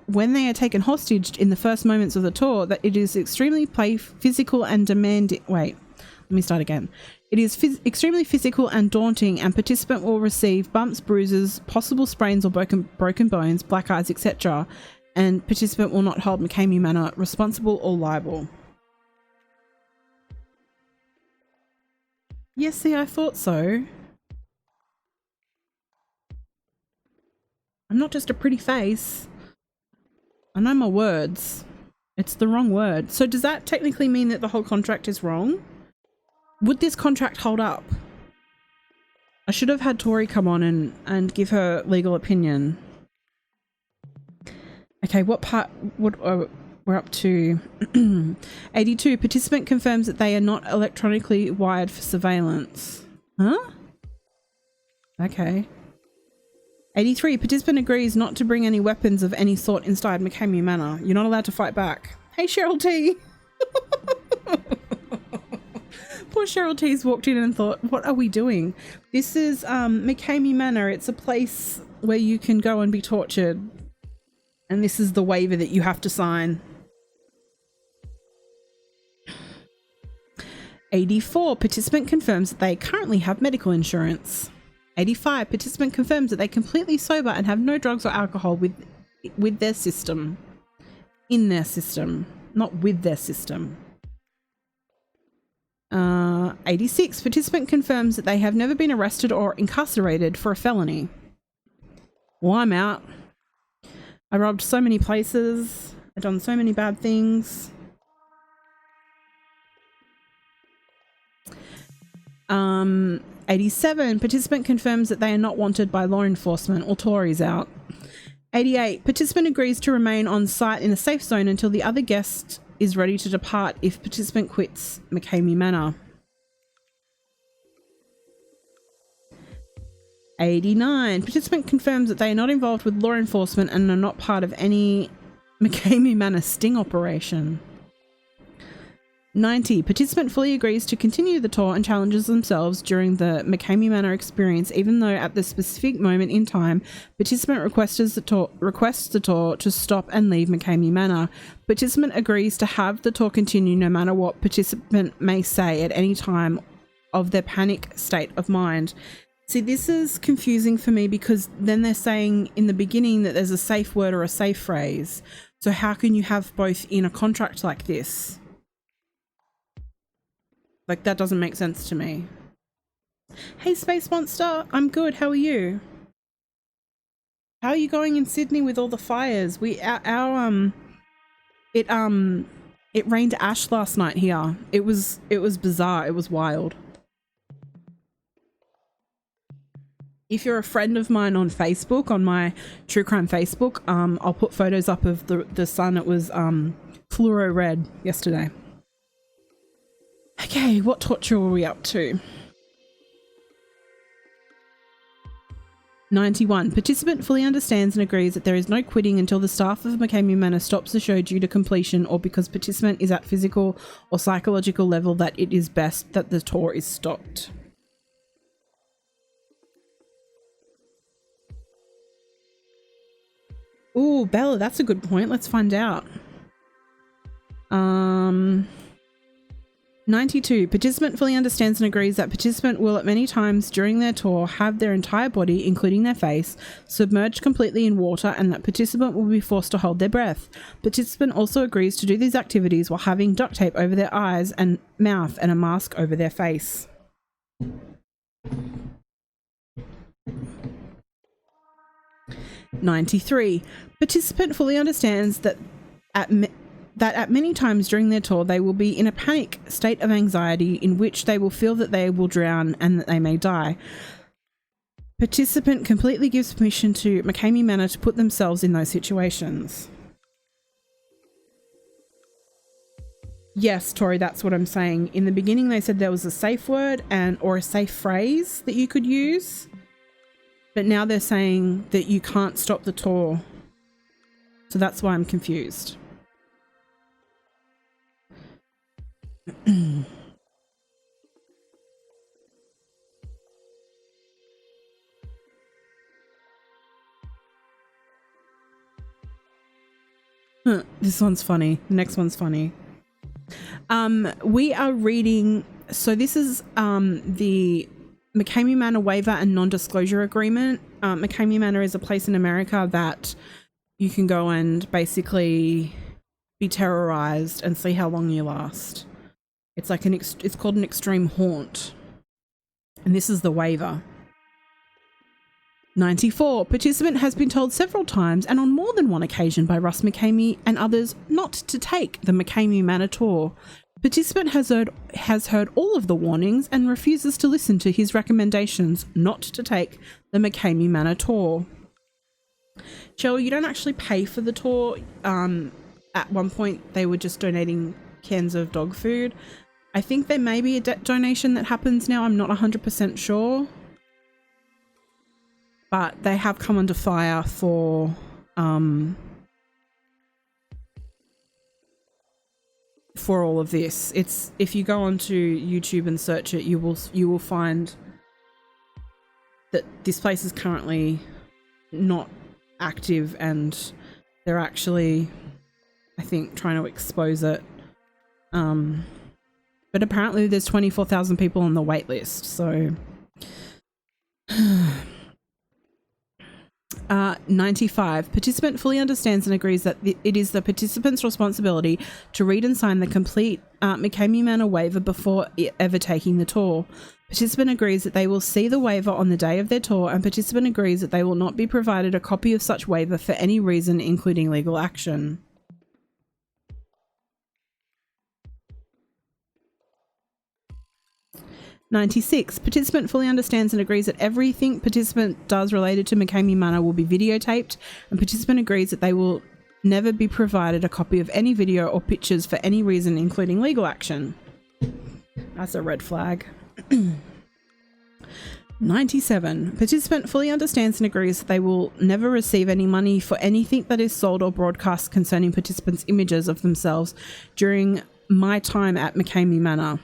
when they are taken hostage in the first moments of the tour, that it is extremely physical and demanding. Wait, let me start again. It is extremely physical and daunting, and participant will receive bumps, bruises, possible sprains or broken bones, black eyes, etc. And participant will not hold McKamey Manor responsible or liable. Yes, see, I thought so. I'm not just a pretty face. I know my words. It's the wrong word. So does that technically mean that the whole contract is wrong? Would this contract hold up? I should have had Tori come on and give her legal opinion. Okay, what we're up to 82. Participant confirms that they are not electronically wired for surveillance. Huh? Okay. 83. Participant agrees not to bring any weapons of any sort inside McKamey Manor. You're not allowed to fight back. Hey, Cheryl T. Poor Cheryl T's walked in and thought, what are we doing? This is McKamey Manor. It's a place where you can go and be tortured. And this is the waiver that you have to sign. 84. Participant confirms that they currently have medical insurance. 85. Participant confirms that they're completely sober and have no drugs or alcohol with their system. In their system, not with their system. 86. Participant confirms that they have never been arrested or incarcerated for a felony. Well, I'm out. I robbed so many places. I've done so many bad things. 87. Participant confirms that they are not wanted by law enforcement. All Tories out. 88. Participant agrees to remain on site in a safe zone until the other guest is ready to depart if participant quits McKamey Manor. 89. Participant confirms that they are not involved with law enforcement and are not part of any McKamey Manor sting operation. 90. Participant fully agrees to continue the tour and challenges themselves during the McKamey Manor experience, even though at the specific moment in time, participant requests the tour to stop and leave McKamey Manor. Participant agrees to have the tour continue no matter what participant may say at any time of their panic state of mind. See, this is confusing for me because then they're saying in the beginning that there's a safe word or a safe phrase. So how can you have both in a contract like this? Like, that doesn't make sense to me. Hey, Space Monster, I'm good. How are you? How are you going in Sydney with all the fires? It rained ash last night here. It was bizarre. It was wild. If you're a friend of mine on Facebook, on my True Crime Facebook, I'll put photos up of the sun. It was fluoro red yesterday. Okay, what torture were we up to? 91. Participant fully understands and agrees that there is no quitting until the staff of McKamey Manor stops the show due to completion or because participant is at physical or psychological level that it is best that the tour is stopped. Ooh, Bella, that's a good point. Let's find out. 92. Participant fully understands and agrees that participant will at many times during their tour have their entire body, including their face, submerged completely in water and that participant will be forced to hold their breath. Participant also agrees to do these activities while having duct tape over their eyes and mouth and a mask over their face. '93. Participant fully understands that at many times during their tour they will be in a panic state of anxiety in which they will feel that they will drown and that they may die. Participant completely gives permission to McKamey Manor to put themselves in those situations. Yes, Tori, that's what I'm saying. In the beginning they said there was a safe word or a safe phrase that you could use, but now they're saying that you can't stop the tour. So that's why I'm confused. This one's funny. The next one's funny. We are reading, so this is the McKamey Manor waiver and non-disclosure agreement. McKamey Manor is a place in America that you can go and basically be terrorized and see how long you last. It's like it's called an extreme haunt. And this is the waiver. 94. Participant has been told several times and on more than one occasion by Russ McKamey and others not to take the McKamey Manor tour. Participant has heard all of the warnings and refuses to listen to his recommendations not to take the McKamey Manor tour. Cheryl, you don't actually pay for the tour. at one point they were just donating cans of dog food. I think there may be a donation that happens now. I'm not 100% sure. But they have come under fire for all of this. It's, if you go onto YouTube and search it, you will find that this place is currently not active, and they're actually, I think, trying to expose it. But apparently there's 24,000 people on the wait list, so 95. Participant fully understands and agrees that it is the participant's responsibility to read and sign the complete McKamey Manor waiver before ever taking the tour. Participant agrees that they will see the waiver on the day of their tour, and participant agrees that they will not be provided a copy of such waiver for any reason, including legal action. "96. Participant fully understands and agrees that everything participant does related to McKamey Manor will be videotaped, and participant agrees that they will never be provided a copy of any video or pictures for any reason, including legal action." That's a red flag. 97. Participant fully understands and agrees that they will never receive any money for anything that is sold or broadcast concerning participants' images of themselves during my time at McKamey Manor.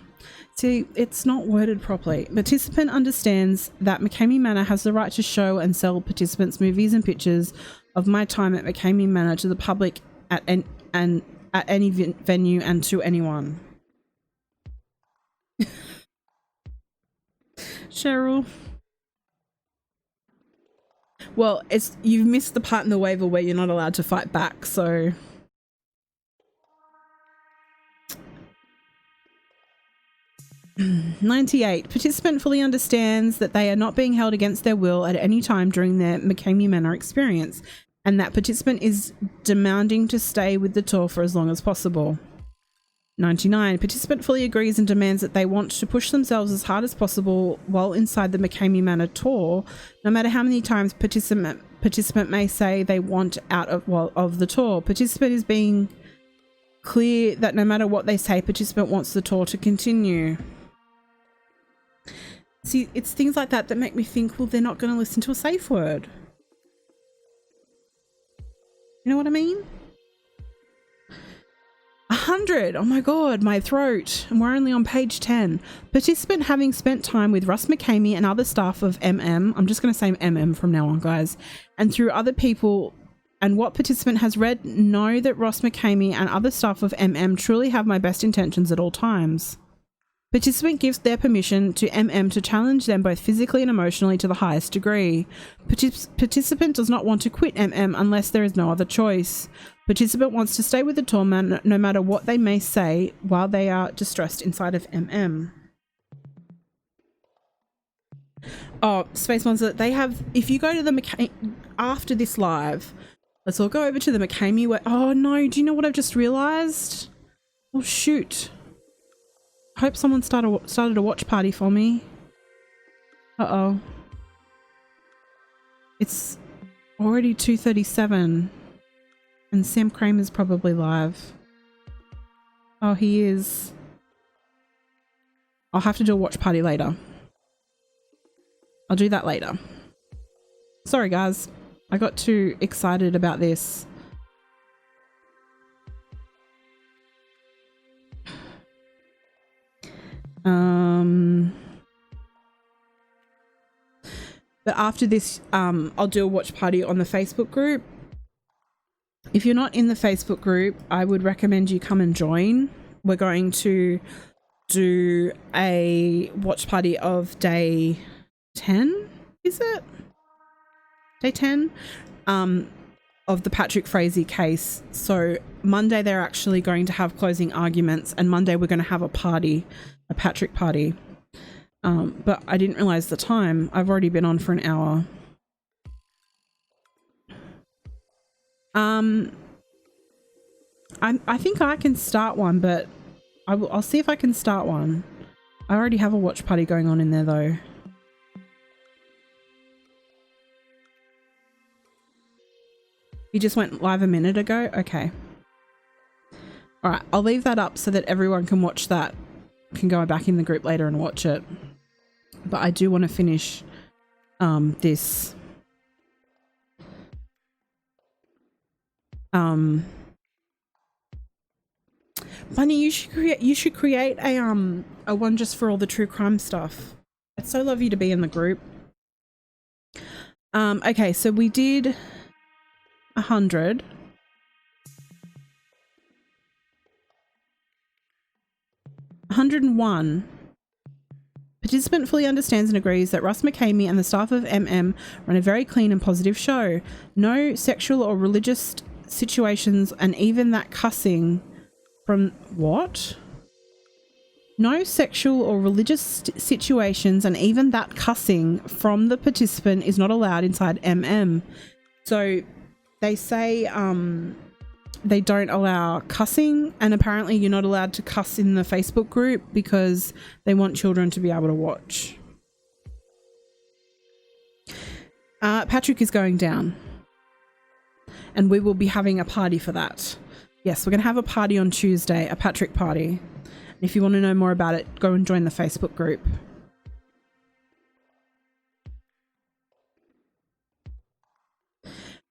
See, it's not worded properly. Participant understands that McKamey Manor has the right to show and sell participants' movies and pictures of my time at McKamey Manor to the public at any venue and to anyone. Cheryl. Well, you've missed the part in the waiver where you're not allowed to fight back, so... 98. Participant fully understands that they are not being held against their will at any time during their McKamey Manor experience, and that participant is demanding to stay with the tour for as long as possible. 99. Participant fully agrees and demands that they want to push themselves as hard as possible while inside the McKamey Manor tour, no matter how many times participant may say they want out of the tour. Participant is being clear that no matter what they say, participant wants the tour to continue. See, it's things like that that make me think, well, they're not going to listen to a safe word. You know what I mean? 100. Oh my God, my throat. And we're only on page 10. Participant having spent time with Russ McKamey and other staff of I'm just going to say MM from now on, guys, and through other people, and what participant has read, know that Ross McKamey and other staff of truly have my best intentions at all times. Participant gives their permission to to challenge them both physically and emotionally to the highest degree. Participant does not want to quit unless there is no other choice. Participant wants to stay with the tour man no matter what they may say while they are distressed inside of Oh, Space Monster, they have, if you go to the after this live, let's all go over to the McKamey oh no, do you know what I've just realised? Oh shoot. I hope someone started a watch party for me. Uh-oh. It's already 2:37 and Sam Kramer's probably live. Oh, he is. I'll have to do a watch party later. I'll do that later. Sorry guys, I got too excited about this. But after this, I'll do a watch party on the Facebook group. If you're not in the Facebook group, I would recommend you come and join. We're going to do a watch party of day 10, is it? Day 10? Of the Patrick Frazee case. So Monday they're actually going to have closing arguments, and Monday we're going to have a party, a Patrick party. But I didn't realize the time. I've already been on for an hour. I think I can start one, but I'll see if I can start one. I already have a watch party going on in there though. You just went live a minute ago? Okay. All right, I'll leave that up so that everyone can watch that, can go back in the group later and watch it. But I do want to finish this. Bunny, you should create a one just for all the true crime stuff. I'd so love you to be in the group. Okay, so we did 100. $101. Participant fully understands and agrees that Russ McKamey and the staff of MM run a very clean and positive show. No sexual or religious situations, and even that cussing from what? No sexual or religious situations, and even that cussing from the participant is not allowed inside MM. So they say they don't allow cussing, and apparently you're not allowed to cuss in the Facebook group because they want children to be able to watch. Patrick is going down, and we will be having a party for that. Yes, we're going to have a party on Tuesday, a Patrick party. And if you want to know more about it, go and join the Facebook group.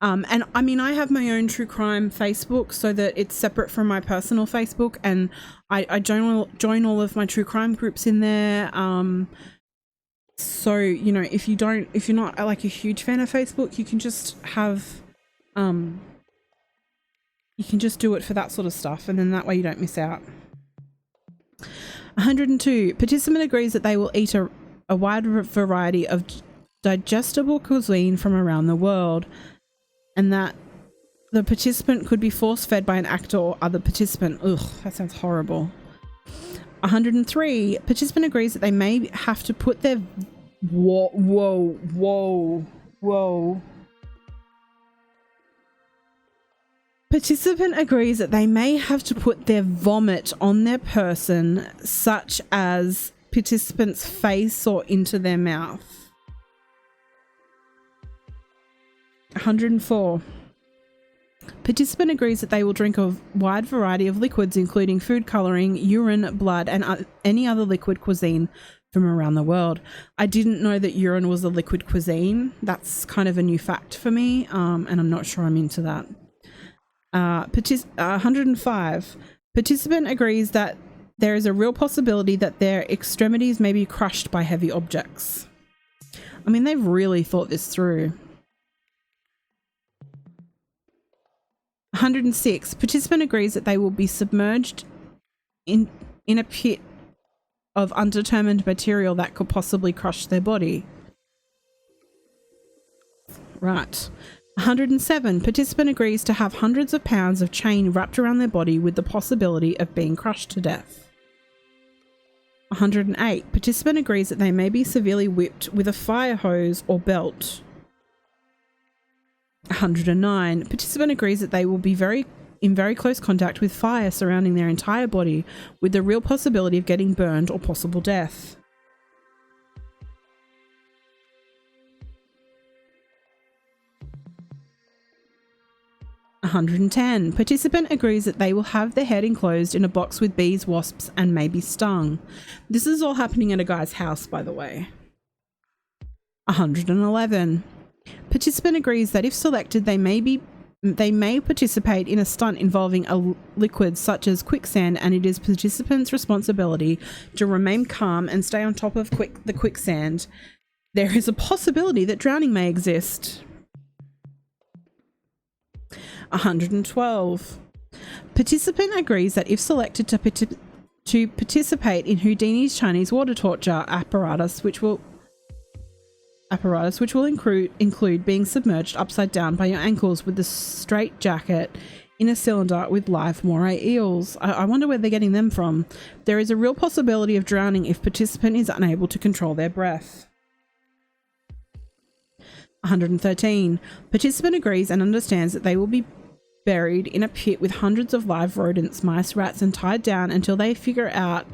And I mean, I have my own true crime Facebook so that it's separate from my personal Facebook, and I join all of my true crime groups in there. So, you know, if you're not like a huge fan of Facebook, you can just have, you can just do it for that sort of stuff, and then that way you don't miss out. 102. Participant agrees that they will eat a wide variety of digestible cuisine from around the world, and that the participant could be force-fed by an actor or other participant. Ugh, that sounds horrible. 103. Participant agrees that they may have to put their... Whoa. Participant agrees that they may have to put their vomit on their person, such as participant's face or into their mouth. 104. Participant agrees that they will drink a wide variety of liquids, including food coloring, urine, blood, and any other liquid cuisine from around the world. I didn't know that urine was a liquid cuisine. That's kind of a new fact for me, and I'm not sure I'm into that. 105. Participant agrees that there is a real possibility that their extremities may be crushed by heavy objects. I mean, they've really thought this through. 106. Participant agrees that they will be submerged in a pit of undetermined material that could possibly crush their body. Right. 107. Participant agrees to have hundreds of pounds of chain wrapped around their body with the possibility of being crushed to death. 108. Participant agrees that they may be severely whipped with a fire hose or belt. 109. Participant agrees that they will be in very close contact with fire surrounding their entire body, with the real possibility of getting burned or possible death. 110. Participant agrees that they will have their head enclosed in a box with bees, wasps, and may be stung. This is all happening at a guy's house, by the way. 111. Participant agrees that if selected, they may participate in a stunt involving a liquid such as quicksand, and it is participants' responsibility to remain calm and stay on top of the quicksand. There is a possibility that drowning may exist. 112. Participant agrees that if selected to participate in Houdini's Chinese water torture apparatus, which will include being submerged upside down by your ankles with the straight jacket in a cylinder with live moray eels. I wonder where they're getting them from. There is a real possibility of drowning if participant is unable to control their breath. 113. Participant agrees and understands that they will be buried in a pit with hundreds of live rodents, mice, rats, and tied down until they figure out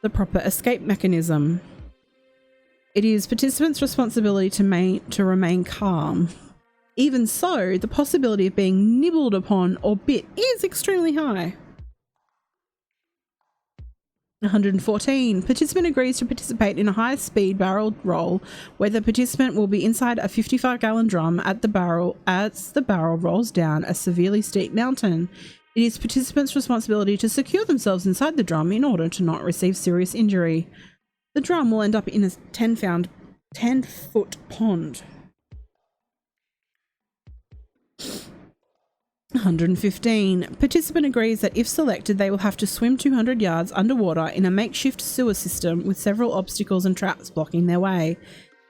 the proper escape mechanism. It is participants' responsibility to remain calm. Even so, the possibility of being nibbled upon or bit is extremely high. 114. Participant agrees to participate in a high-speed barrel roll where the participant will be inside a 55-gallon drum at the barrel as the barrel rolls down a severely steep mountain. It is participants' responsibility to secure themselves inside the drum in order to not receive serious injury. The drum will end up in a 10-foot pond. 115. Participant agrees that if selected, they will have to swim 200 yards underwater in a makeshift sewer system with several obstacles and traps blocking their way.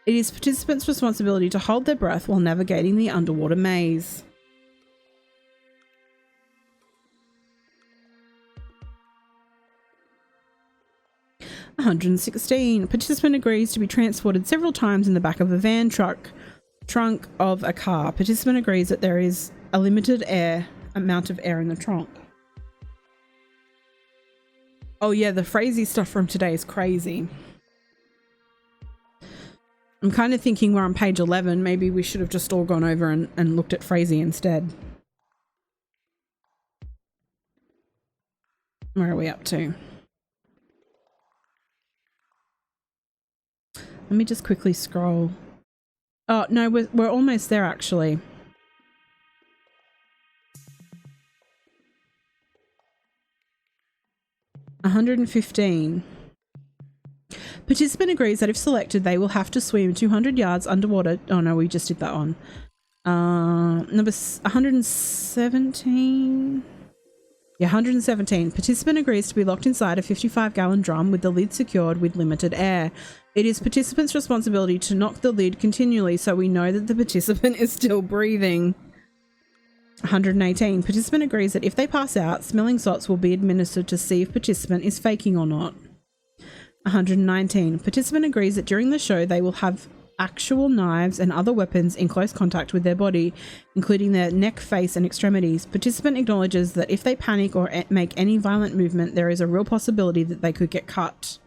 It is participants' responsibility to hold their breath while navigating the underwater maze. $116. Participant agrees to be transported several times in the back of a van trunk of a car. Participant agrees that there is a limited amount of air in the trunk. Oh yeah, the Frazee stuff from today is crazy. I'm kind of thinking we're on page 11. Maybe we should have just all gone over and looked at Frazee instead. Where are we up to? Let me just quickly scroll. Oh, no, we're almost there, actually. $115. Participant agrees that if selected, they will have to swim 200 yards underwater. Oh, no, we just did that one. Number 117. Yeah, 117. Participant agrees to be locked inside a 55-gallon drum with the lid secured with limited air. It is participants' responsibility to knock the lid continually so we know that the participant is still breathing. 118. Participant agrees that if they pass out, smelling salts will be administered to see if participant is faking or not. 119. Participant agrees that during the show they will have actual knives and other weapons in close contact with their body, including their neck, face, and extremities. Participant acknowledges that if they panic or make any violent movement, there is a real possibility that they could get cut.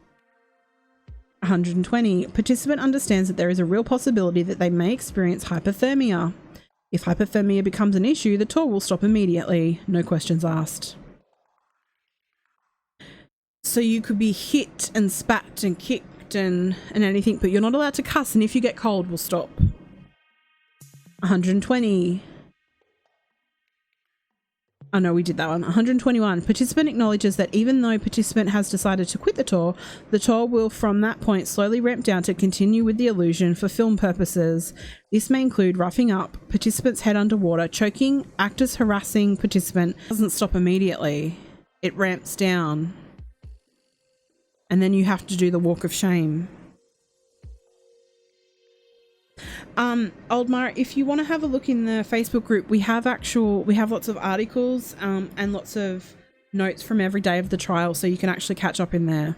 120. Participant understands that there is a real possibility that they may experience hypothermia. If hypothermia becomes an issue, the tour will stop immediately. No questions asked. So you could be hit and spat and kicked and anything, but you're not allowed to cuss, and if you get cold, we'll stop. 120. Oh no, we did that one. 121. Participant acknowledges that even though participant has decided to quit the tour will from that point slowly ramp down to continue with the illusion for film purposes. This may include roughing up, participants head underwater, choking, actors harassing participant. It doesn't stop immediately. It ramps down. And then you have to do the walk of shame. Oldmar, if you want to have a look in the Facebook group, we have lots of articles and lots of notes from every day of the trial, so you can actually catch up in there.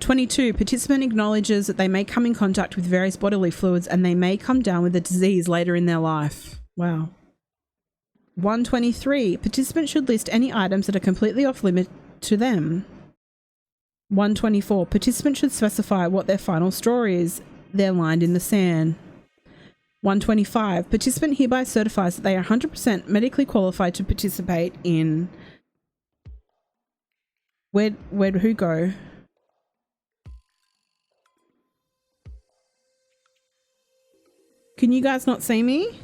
22. Participant acknowledges that they may come in contact with various bodily fluids and they may come down with a disease later in their life. Wow. 123. Participants should list any items that are completely off limit to them. 124. Participants should specify what their final straw is. They're lined in the sand. 125. Participant hereby certifies that they are 100% medically qualified to participate in... Where'd who go? Can you guys not see me?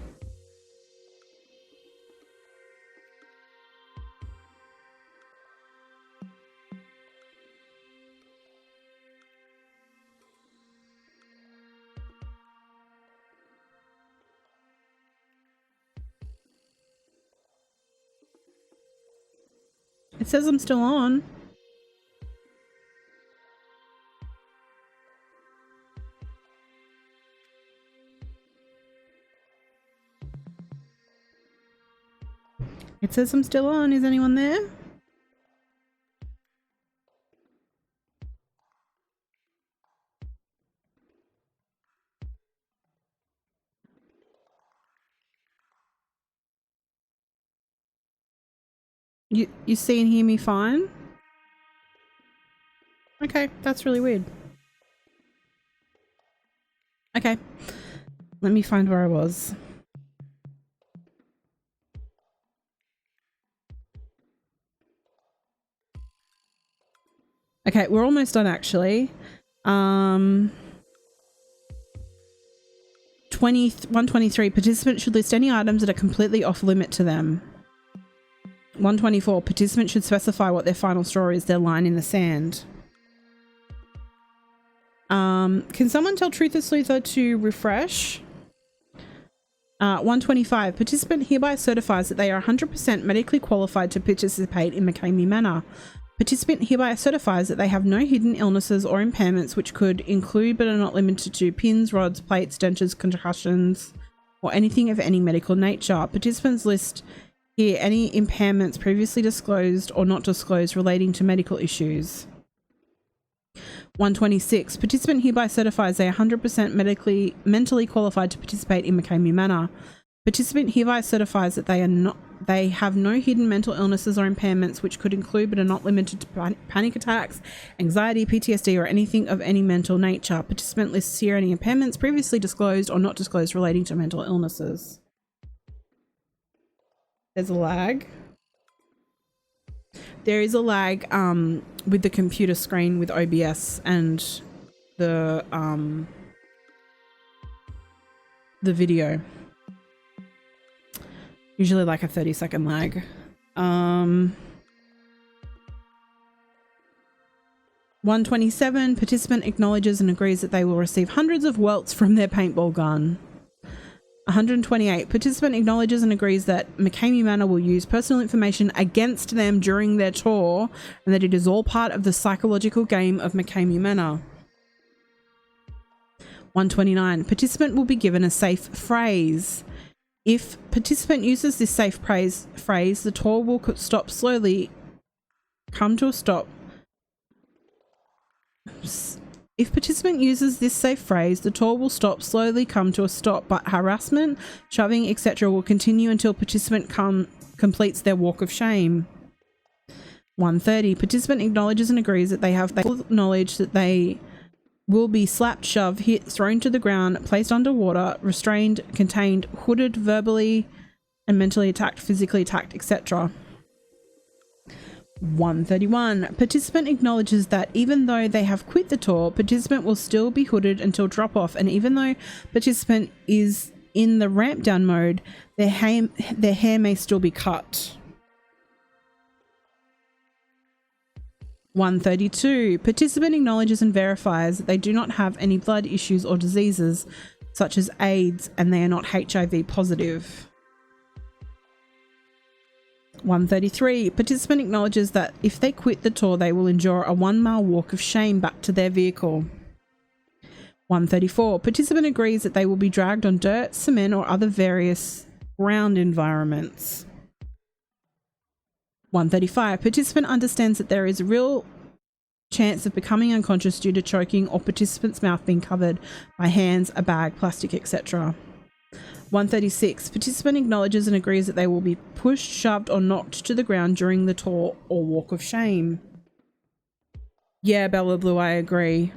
It says I'm still on. It says I'm still on. Is anyone there? You see and hear me fine? Okay, that's really weird. Okay, let me find where I was. Okay, we're almost done actually. 123, participants should list any items that are completely off limit to them. 124, participants should specify what their final straw is, their line in the sand. Can someone tell Truther Sleuther to refresh? 125, participant hereby certifies that they are 100% medically qualified to participate in McKamey Manor. Participant hereby certifies that they have no hidden illnesses or impairments which could include but are not limited to pins, rods, plates, dentures, concussions, or anything of any medical nature. Participants list here any impairments previously disclosed or not disclosed relating to medical issues. 126. Participant hereby certifies they are 100% mentally qualified to participate in McKamey Manor. Participant hereby certifies that they have no hidden mental illnesses or impairments which could include but are not limited to panic attacks, anxiety, PTSD, or anything of any mental nature. Participant lists here any impairments previously disclosed or not disclosed relating to mental illnesses. There's a lag. There is a lag with the computer screen with OBS and the video. Usually like a 30-second lag. 127, participant acknowledges and agrees that they will receive hundreds of welts from their paintball gun. 128, participant acknowledges and agrees that McKamey Manor will use personal information against them during their tour and that it is all part of the psychological game of McKamey Manor. 129, participant will be given a safe phrase. If participant uses this safe phrase, the tour will stop slowly, come to a stop. If participant uses this safe phrase, the tour will stop slowly, come to a stop, but harassment, shoving, etc. will continue until participant completes their walk of shame. 130, participant acknowledges and agrees that they have full knowledge that they will be slapped, shoved, hit, thrown to the ground, placed underwater, restrained, contained, hooded, verbally and mentally attacked, physically attacked, etc. 131, participant acknowledges that even though they have quit the tour, participant will still be hooded until drop off, and even though participant is in the ramp down mode, their hair may still be cut. 132, participant acknowledges and verifies that they do not have any blood issues or diseases such as AIDS and they are not HIV positive. 133, participant acknowledges that if they quit the tour they will endure a 1-mile walk of shame back to their vehicle. 134, participant agrees that they will be dragged on dirt, cement or other various ground environments. 135, participant understands that there is a real chance of becoming unconscious due to choking or participant's mouth being covered by hands, a bag, plastic, etc. 136, participant acknowledges and agrees that they will be pushed, shoved or knocked to the ground during the tour or walk of shame. Yeah, Bella Blue, I agree.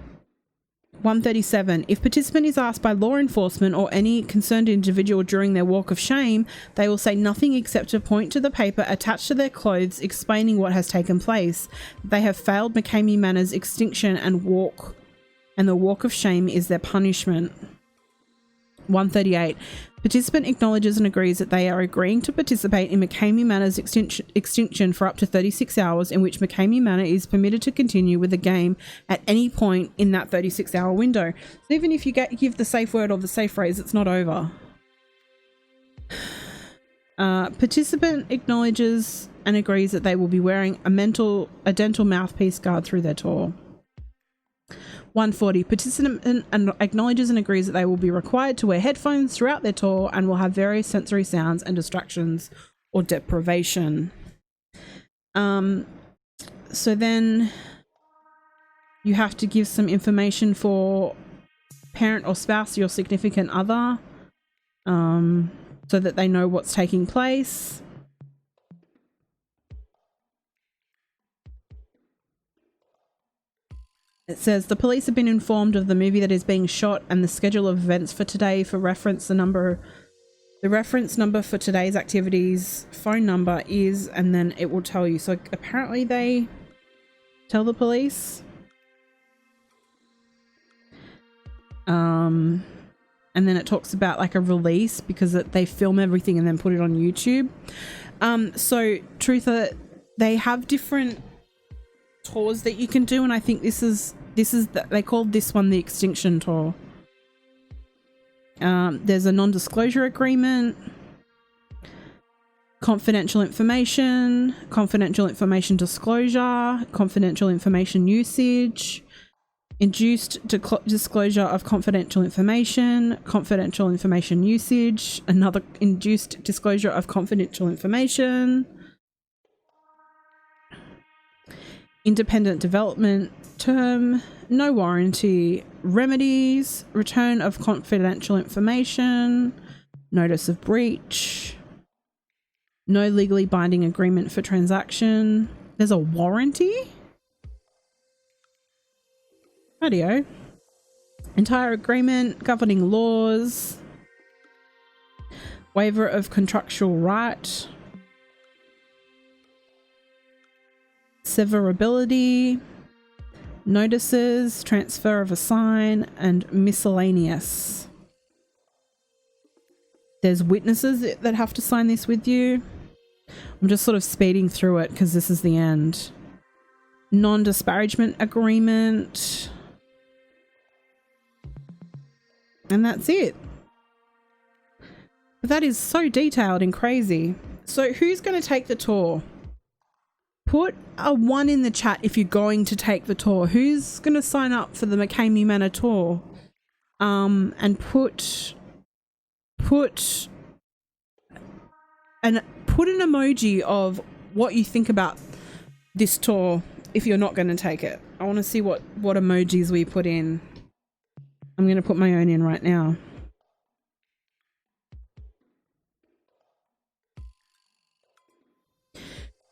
137, if participant is asked by law enforcement or any concerned individual during their walk of shame, they will say nothing except to point to the paper attached to their clothes explaining what has taken place. They have failed McKamey Manor's extinction and the walk of shame is their punishment. 138, participant acknowledges and agrees that they are agreeing to participate in McKamey Manor's extinction for up to 36 hours, in which McKamey Manor is permitted to continue with the game at any point in that 36-hour window. So even if you give the safe word or the safe phrase, it's not over. Participant acknowledges and agrees that they will be wearing a dental mouthpiece guard through their tour. 140, participant acknowledges and agrees that they will be required to wear headphones throughout their tour and will have various sensory sounds and distractions or deprivation. So then you have to give some information for parent or spouse, your significant other, so that they know what's taking place. It says the police have been informed of the movie that is being shot and the schedule of events for today. For reference, the reference number for today's activities phone number is, and then it will tell you. So apparently they tell the police. And then it talks about like a release because they film everything and then put it on YouTube. So Truther, they have different tours that you can do, and I think this is they called this one the Extinction Tour. There's a non-disclosure agreement, confidential information disclosure, confidential information usage, induced disclosure of confidential information usage, another induced disclosure of confidential information, independent development term, no warranty, remedies, return of confidential information, notice of breach, no legally binding agreement for transaction. There's a warranty? Radio. Entire agreement, governing laws, waiver of contractual right, severability, notices, transfer of a sign, and miscellaneous. There's witnesses that have to sign this with you. I'm just sort of speeding through it because this is the end. Non-disparagement agreement. And that's it. But that is so detailed and crazy. So who's going to take the tour? Put a 1 in the chat if you're going to take the tour. Who's going to sign up for the McKamey Manor tour? And put an emoji of what you think about this tour if you're not going to take it. I want to see what emojis we put in. I'm going to put my own in right now.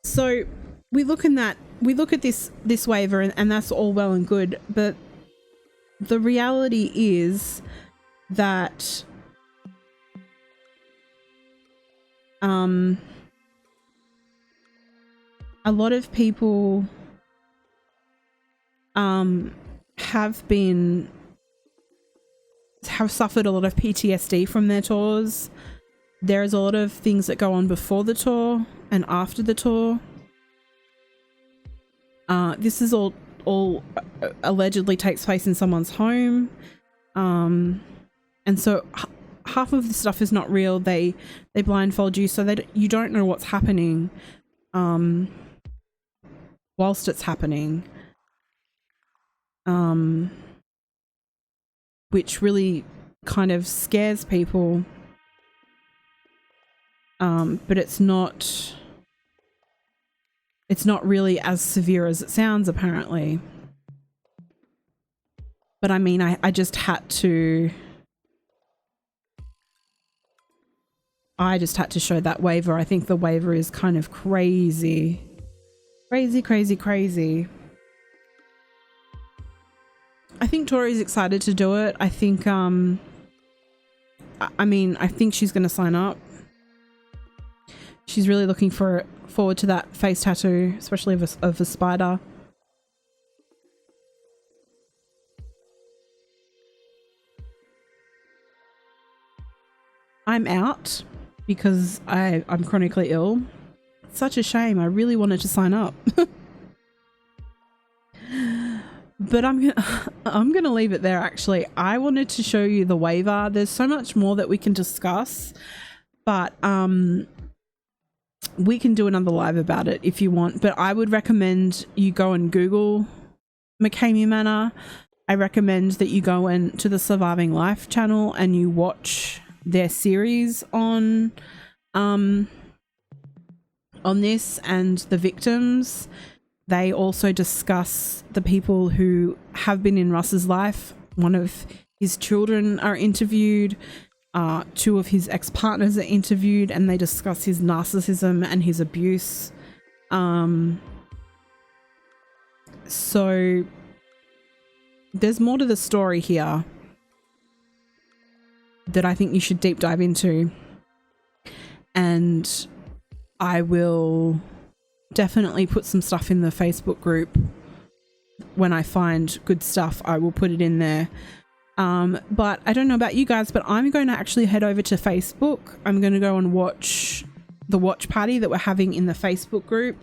So we look at this waiver and that's all well and good, but the reality is that a lot of people have suffered a lot of PTSD from their tours. There's a lot of things that go on before the tour and after the tour. This is all allegedly takes place in someone's home. And so half of the stuff is not real. They blindfold you so that you don't know what's happening whilst it's happening. Which really kind of scares people. But it's not really as severe as it sounds, apparently. But I mean, I just had to show that waiver. I think the waiver is kind of crazy. Crazy. I think Tori's excited to do it. I think, I think she's going to sign up. She's really looking forward to that face tattoo, especially of a spider. I'm out because I'm chronically ill. It's such a shame. I really wanted to sign up. But I'm gonna leave it there. Actually, I wanted to show you the waiver. There's so much more that we can discuss, but we can do another live about it if you want. But I would recommend you go and Google McKamey Manor. I recommend that you go into the Surviving Life channel and you watch their series on this and the victims. They also discuss the people who have been in Russ's life. One of his children are interviewed. 2 of his ex-partners are interviewed, and they discuss his narcissism and his abuse. So there's more to the story here that I think you should deep dive into. And I will definitely put some stuff in the Facebook group when I find good stuff, I will put it in there. But I don't know about you guys, but I'm going to actually head over to Facebook. I'm going to go and watch the watch party that we're having in the Facebook group.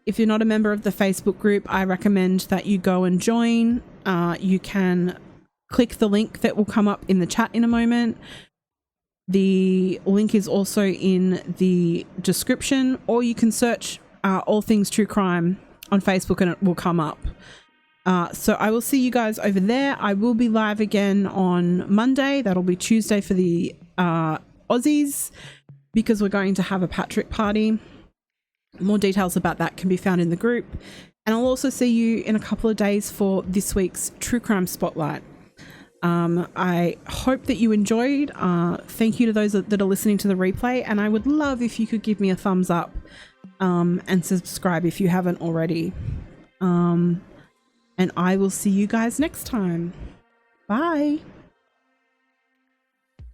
If you're not a member of the Facebook group, I recommend that you go and join. You can click the link that will come up in the chat in a moment. The link is also in the description, or you can search all things true crime on Facebook and it will come up. So I will see you guys over there. I will be live again on Monday. That'll be Tuesday for the Aussies, because we're going to have a Patrick party. More details about that can be found in the group. And I'll also see you in a couple of days for this week's True Crime Spotlight. I hope that you enjoyed. Thank you to those that are listening to the replay. And I would love if you could give me a thumbs up and subscribe if you haven't already. And I will see you guys next time. Bye.